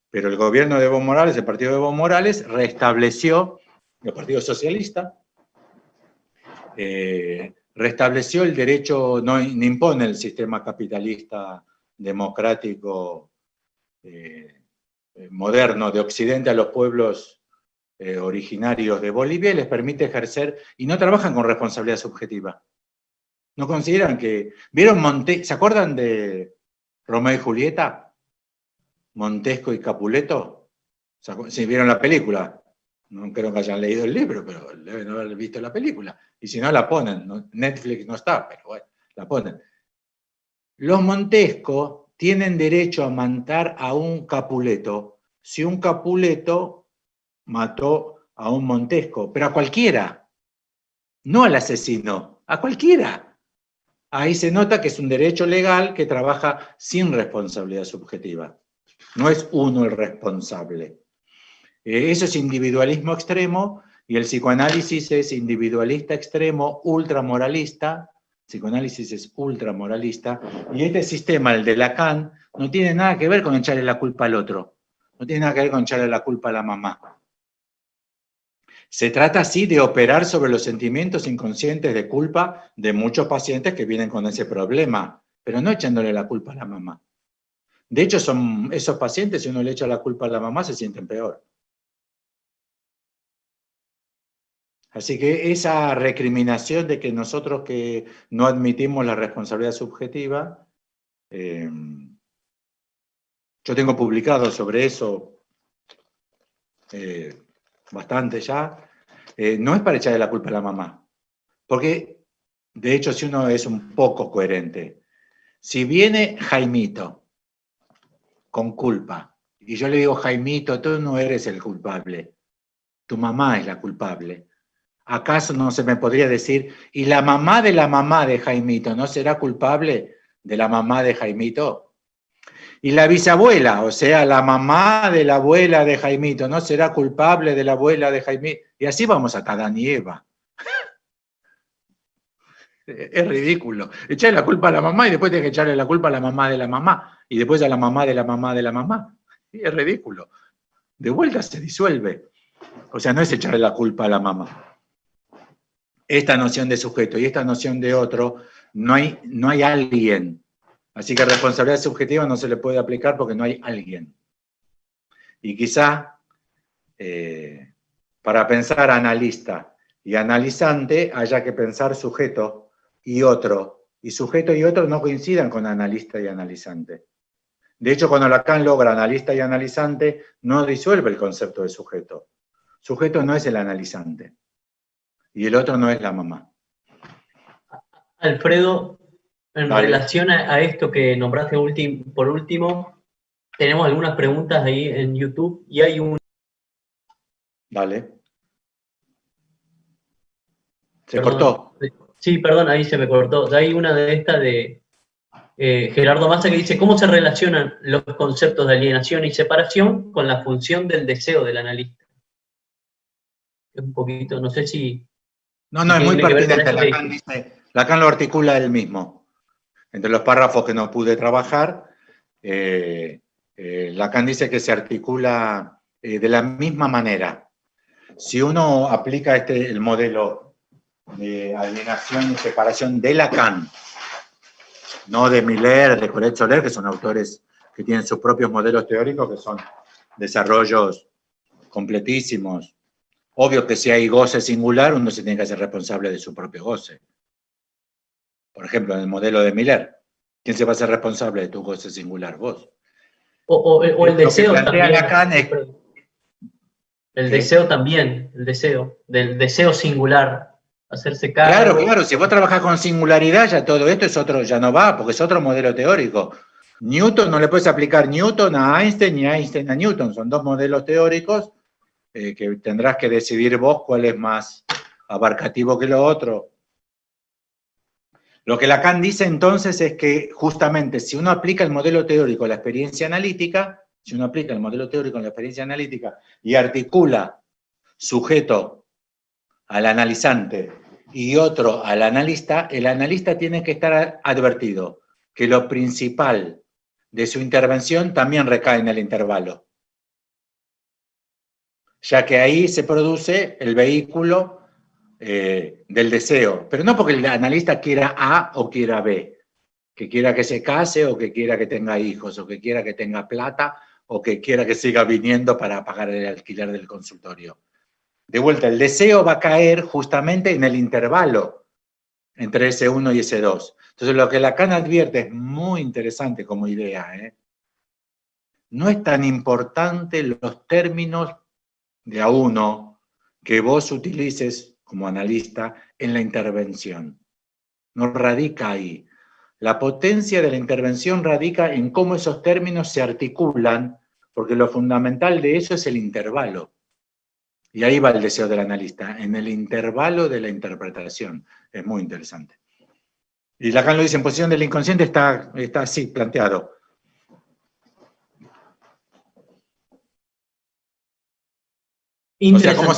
pero el gobierno de Evo Morales, el partido de Evo Morales, restableció, el Partido Socialista, restableció el derecho, no impone el sistema capitalista democrático moderno de Occidente a los pueblos originarios de Bolivia y les permite ejercer, y no trabajan con responsabilidad subjetiva. No consideran que... ¿Vieron ¿Se acuerdan de Romeo y Julieta? Montesco y Capuleto. Si vieron la película, no creo que hayan leído el libro, pero deben haber visto la película. Y si no, la ponen. Netflix no está, pero bueno, la ponen. Los Montesco tienen derecho a matar a un Capuleto si un Capuleto mató a un Montesco, pero a cualquiera, no al asesino, a cualquiera. Ahí se nota que es un derecho legal que trabaja sin responsabilidad subjetiva. No es uno el responsable. Eso es individualismo extremo y el psicoanálisis es individualista extremo, ultramoralista. El psicoanálisis es ultramoralista. Y este sistema, el de Lacan, no tiene nada que ver con echarle la culpa al otro. No tiene nada que ver con echarle la culpa a la mamá. Se trata, sí, de operar sobre los sentimientos inconscientes de culpa de muchos pacientes que vienen con ese problema, pero no echándole la culpa a la mamá. De hecho, son esos pacientes, si uno le echa la culpa a la mamá, se sienten peor. Así que esa recriminación de que nosotros que no admitimos la responsabilidad subjetiva, yo tengo publicado sobre eso bastante ya, no es para echarle la culpa a la mamá. Porque, de hecho, si uno es un poco coherente, si viene Jaimito con culpa, y yo le digo, Jaimito, tú no eres el culpable, tu mamá es la culpable, ¿acaso no se me podría decir, y la mamá de Jaimito no será culpable de la mamá de Jaimito? Y la bisabuela, o sea, la mamá de la abuela de Jaimito, ¿no será culpable de la abuela de Jaimito? Y así vamos hasta Adán y Eva. Es ridículo. Echarle la culpa a la mamá y después tienes que echarle la culpa a la mamá de la mamá. Y después a la mamá de la mamá de la mamá. Y es ridículo. De vuelta se disuelve. O sea, no es echarle la culpa a la mamá. Esta noción de sujeto y esta noción de otro, no hay alguien. Así que responsabilidad subjetiva no se le puede aplicar porque no hay alguien. Y quizá para pensar analista y analizante haya que pensar sujeto y otro. Y sujeto y otro no coincidan con analista y analizante. De hecho, cuando Lacan logra analista y analizante, no disuelve el concepto de sujeto. Sujeto no es el analizante. Y el otro no es la mamá. Alfredo, en relación a esto que nombraste por último, tenemos algunas preguntas ahí en YouTube y hay un... Dale. ¿Se cortó? Sí, perdón, ahí se me cortó. Hay una de estas de Gerardo Massa que dice, ¿cómo se relacionan los conceptos de alienación y separación con la función del deseo del analista? Es un poquito, no sé si... No, es muy pertinente. Lacan lo articula él mismo. Entre los párrafos que no pude trabajar, Lacan dice que se articula de la misma manera. Si uno aplica el modelo de alienación y separación de Lacan, no de Miller, de Colette Soler, que son autores que tienen sus propios modelos teóricos, que son desarrollos completísimos. Obvio que si hay goce singular, uno se tiene que hacer responsable de su propio goce. Por ejemplo, en el modelo de Miller, ¿quién se va a hacer responsable de tu goce singular? Vos. O el deseo también. Lacan es, el deseo también, el deseo, del deseo singular, hacerse cargo. Claro, claro, si vos trabajás con singularidad, ya todo esto es otro, ya no va, porque es otro modelo teórico. Newton, no le puedes aplicar Newton a Einstein ni Einstein a Newton, son dos modelos teóricos que tendrás que decidir vos cuál es más abarcativo que lo otro. Lo que Lacan dice entonces es que justamente si uno aplica el modelo teórico a la experiencia analítica, si uno aplica el modelo teórico en la experiencia analítica y articula sujeto al analizante y otro al analista, el analista tiene que estar advertido que lo principal de su intervención también recae en el intervalo, ya que ahí se produce el vehículo del deseo, pero no porque el analista quiera A o quiera B, que quiera que se case o que quiera que tenga hijos o que quiera que tenga plata o que quiera que siga viniendo para pagar el alquiler del consultorio. De vuelta, el deseo va a caer justamente en el intervalo entre S1 y S2. Entonces, lo que Lacan advierte es muy interesante como idea. No es tan importante los términos de A1 que vos utilices como analista en la intervención. No radica ahí. La potencia de la intervención radica en cómo esos términos se articulan, porque lo fundamental de eso es el intervalo. Y ahí va el deseo del analista, en el intervalo de la interpretación. Es muy interesante. Y Lacan lo dice, en posición del inconsciente está así planteado. O sea, ¿cómo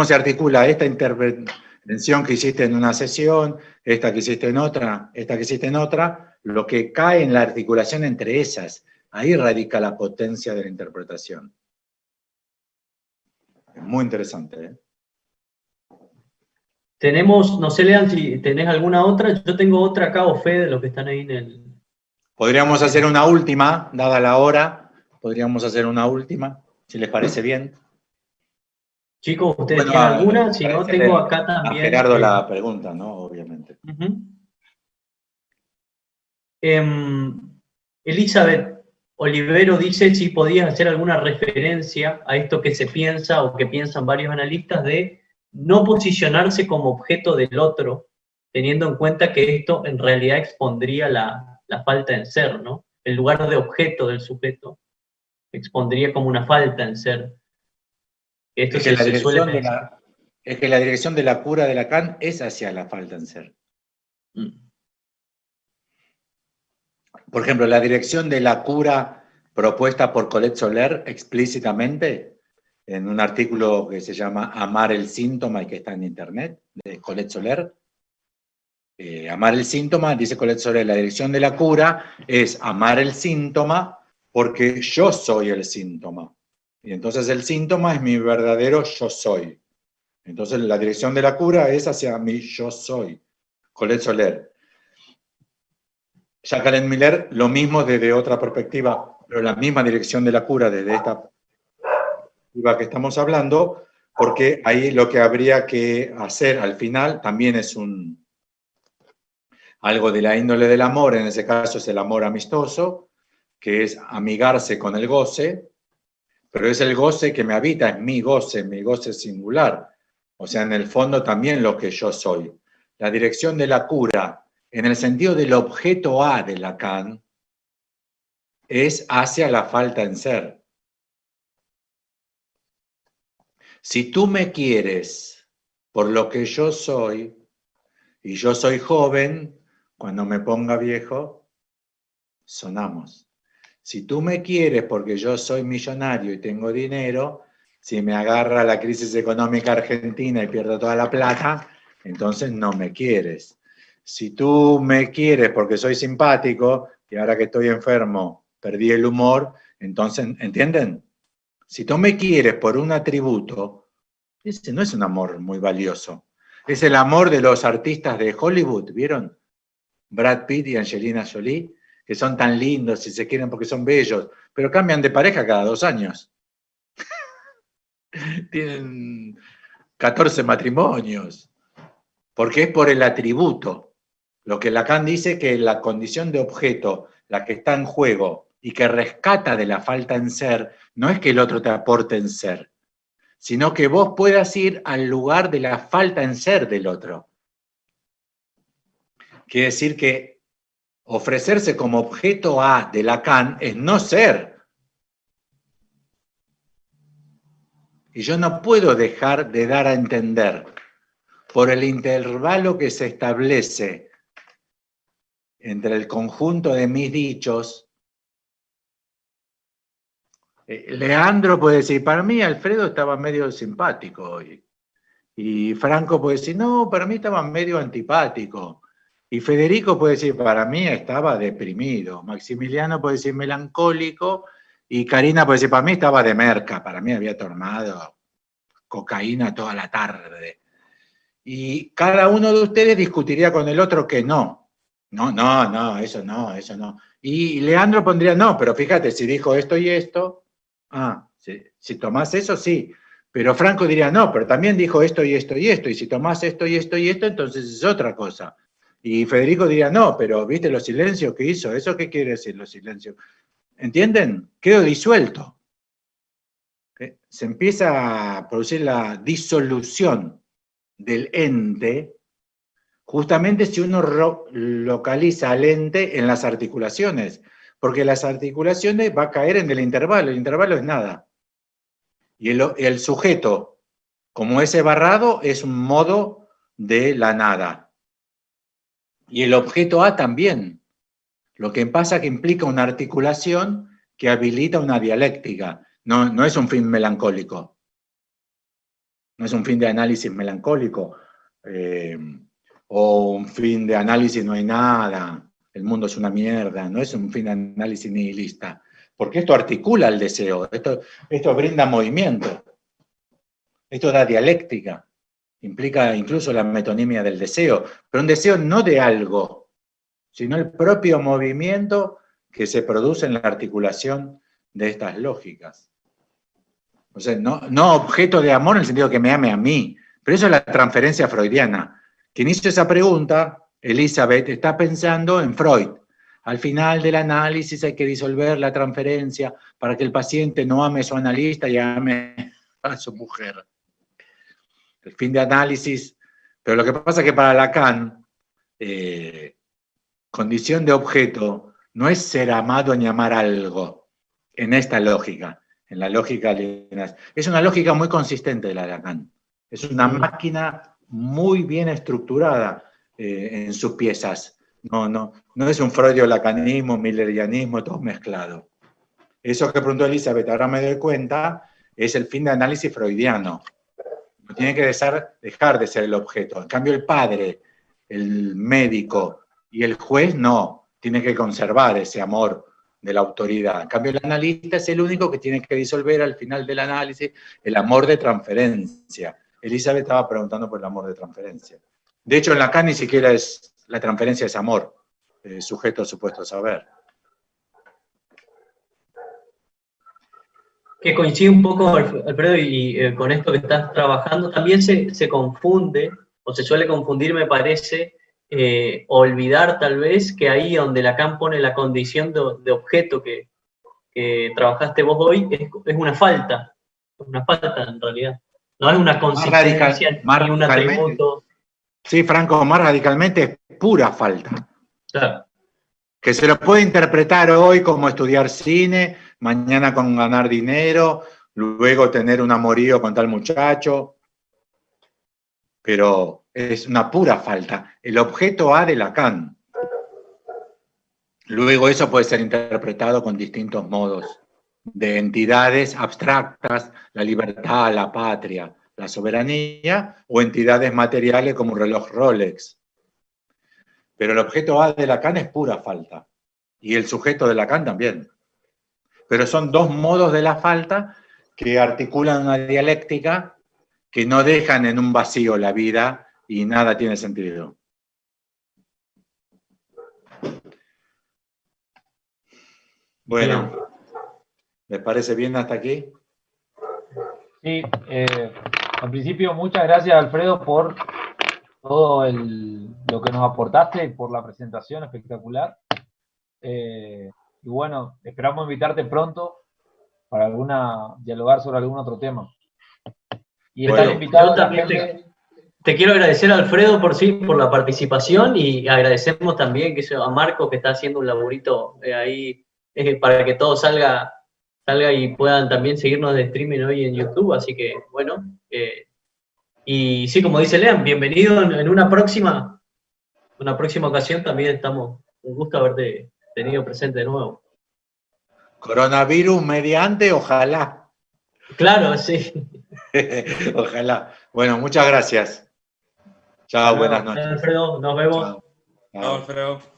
se articula esta intervención que hiciste en una sesión, esta que hiciste en otra, esta que hiciste en otra? Lo que cae en la articulación entre esas. Ahí radica la potencia de la interpretación. Es muy interesante. Tenemos, no sé, Lean, si tenés alguna otra. Yo tengo otra acá, o Fede, de los que están ahí en el... Podríamos hacer una última, dada la hora. Podríamos hacer una última, si les parece bien. Chicos, ¿ustedes tienen alguna? Si no, tengo acá también... A Gerardo la pregunta, ¿no? Obviamente. Elizabeth Olivero dice si podías hacer alguna referencia a esto que se piensa o que piensan varios analistas de no posicionarse como objeto del otro, teniendo en cuenta que esto en realidad expondría la falta en ser, ¿no? En lugar de objeto del sujeto, expondría como una falta en ser. Esto es, que es que la dirección de la cura de Lacan es hacia la falta en ser. Por ejemplo, la dirección de la cura propuesta por Colette Soler explícitamente en un artículo que se llama Amar el síntoma y que está en internet, de Colette Soler. Amar el síntoma, dice Colette Soler, la dirección de la cura es amar el síntoma porque yo soy el síntoma. Y entonces el síntoma es mi verdadero yo soy. Entonces la dirección de la cura es hacia mi yo soy. Colette Soler. Jacqueline Miller, lo mismo desde otra perspectiva, pero la misma dirección de la cura desde esta perspectiva que estamos hablando, porque ahí lo que habría que hacer al final también es algo de la índole del amor, en ese caso es el amor amistoso, que es amigarse con el goce, pero es el goce que me habita, es mi goce singular. O sea, en el fondo también lo que yo soy. La dirección de la cura, en el sentido del objeto A de Lacan, es hacia la falta en ser. Si tú me quieres por lo que yo soy, y yo soy joven, cuando me ponga viejo, sonamos. Si tú me quieres porque yo soy millonario y tengo dinero, si me agarra la crisis económica argentina y pierdo toda la plata, entonces no me quieres. Si tú me quieres porque soy simpático y ahora que estoy enfermo perdí el humor, entonces, ¿entienden? Si tú me quieres por un atributo, ese no es un amor muy valioso. Es el amor de los artistas de Hollywood, ¿vieron? Brad Pitt y Angelina Jolie, que son tan lindos y se quieren porque son bellos, pero cambian de pareja cada 2 años. Tienen 14 matrimonios, porque es por el atributo. Lo que Lacan dice que la condición de objeto, la que está en juego y que rescata de la falta en ser, no es que el otro te aporte en ser, sino que vos puedas ir al lugar de la falta en ser del otro. Quiere decir que ofrecerse como objeto A de Lacan es no ser. Y yo no puedo dejar de dar a entender, por el intervalo que se establece entre el conjunto de mis dichos. Leandro puede decir, para mí Alfredo estaba medio simpático hoy. Y Franco puede decir, no, para mí estaba medio antipático. Y Federico puede decir, para mí estaba deprimido. Maximiliano puede decir melancólico. Y Karina puede decir, para mí estaba de merca. Para mí había tomado cocaína toda la tarde. Y cada uno de ustedes discutiría con el otro que no. No, eso no, eso no. Y Leandro pondría, no, pero fíjate, si dijo esto y esto, si tomás eso, sí. Pero Franco diría, no, pero también dijo esto y esto y esto, y si tomás esto y esto y esto, entonces es otra cosa. Y Federico diría, no, pero ¿viste los silencios que hizo? ¿Eso qué quiere decir los silencios? ¿Entienden? Quedó disuelto. Se empieza a producir la disolución del ente, justamente si uno localiza al ente en las articulaciones, porque las articulaciones va a caer en el intervalo es nada. Y el sujeto, como ese barrado, es un modo de la nada. Y el objeto A también. Lo que pasa es que implica una articulación que habilita una dialéctica. No es un fin melancólico. No es un fin de análisis melancólico. O un fin de análisis no hay nada. El mundo es una mierda. No es un fin de análisis nihilista. Porque esto articula el deseo. Esto brinda movimiento. Esto da dialéctica, implica incluso la metonimia del deseo, pero un deseo no de algo, sino el propio movimiento que se produce en la articulación de estas lógicas. O sea, no objeto de amor en el sentido que me ame a mí, pero eso es la transferencia freudiana. Quien hizo esa pregunta, Elizabeth, está pensando en Freud. Al final del análisis hay que disolver la transferencia para que el paciente no ame a su analista y ame a su mujer. El fin de análisis, pero lo que pasa es que para Lacan, condición de objeto no es ser amado ni amar algo, en esta lógica, en la lógica alienación. Es una lógica muy consistente de la Lacan, es una máquina muy bien estructurada en sus piezas, no es un freudio-lacanismo, millerianismo, todo mezclado. Eso que preguntó Elizabeth, ahora me doy cuenta, es el fin de análisis freudiano. No tiene que dejar de ser el objeto. En cambio, el padre, el médico y el juez no. Tiene que conservar ese amor de la autoridad. En cambio, el analista es el único que tiene que disolver al final del análisis el amor de transferencia. Elizabeth estaba preguntando por el amor de transferencia. De hecho, en Lacan ni siquiera es la transferencia, es amor, sujeto a supuesto saber. Que coincide un poco, Alfredo, y con esto que estás trabajando, también se confunde, o se suele confundir, me parece, olvidar tal vez que ahí donde Lacan pone la condición de objeto que trabajaste vos hoy, es una falta en realidad. No es una consistencia ni un atributo. Sí, Franco, más radicalmente es pura falta. Claro. Que se lo puede interpretar hoy como estudiar cine, mañana con ganar dinero, luego tener un amorío con tal muchacho, pero es una pura falta. El objeto A de Lacan. Luego eso puede ser interpretado con distintos modos, de entidades abstractas, la libertad, la patria, la soberanía, o entidades materiales como un reloj Rolex. Pero el objeto A de Lacan es pura falta, y el sujeto de Lacan también. Pero son dos modos de la falta que articulan una dialéctica que no dejan en un vacío la vida y nada tiene sentido. Bueno, ¿les parece bien hasta aquí? Sí, en principio, muchas gracias, Alfredo, por todo lo que nos aportaste, por la presentación espectacular. Y bueno, esperamos invitarte pronto para dialogar sobre algún otro tema. Y Bueno, están invitados yo la también gente. te quiero agradecer, Alfredo, por la participación, y agradecemos también a Marco, que está haciendo un laburito ahí para que todo salga y puedan también seguirnos de streaming hoy en YouTube. Así que, bueno, y sí, como dice Lean, bienvenido en una próxima ocasión. También un gusto haberte tenido presente de nuevo. Coronavirus mediante, ojalá. Claro, sí. Ojalá. Bueno, muchas gracias. Chao, buenas noches. Alfredo, nos vemos. Chao. Chao, Alfredo.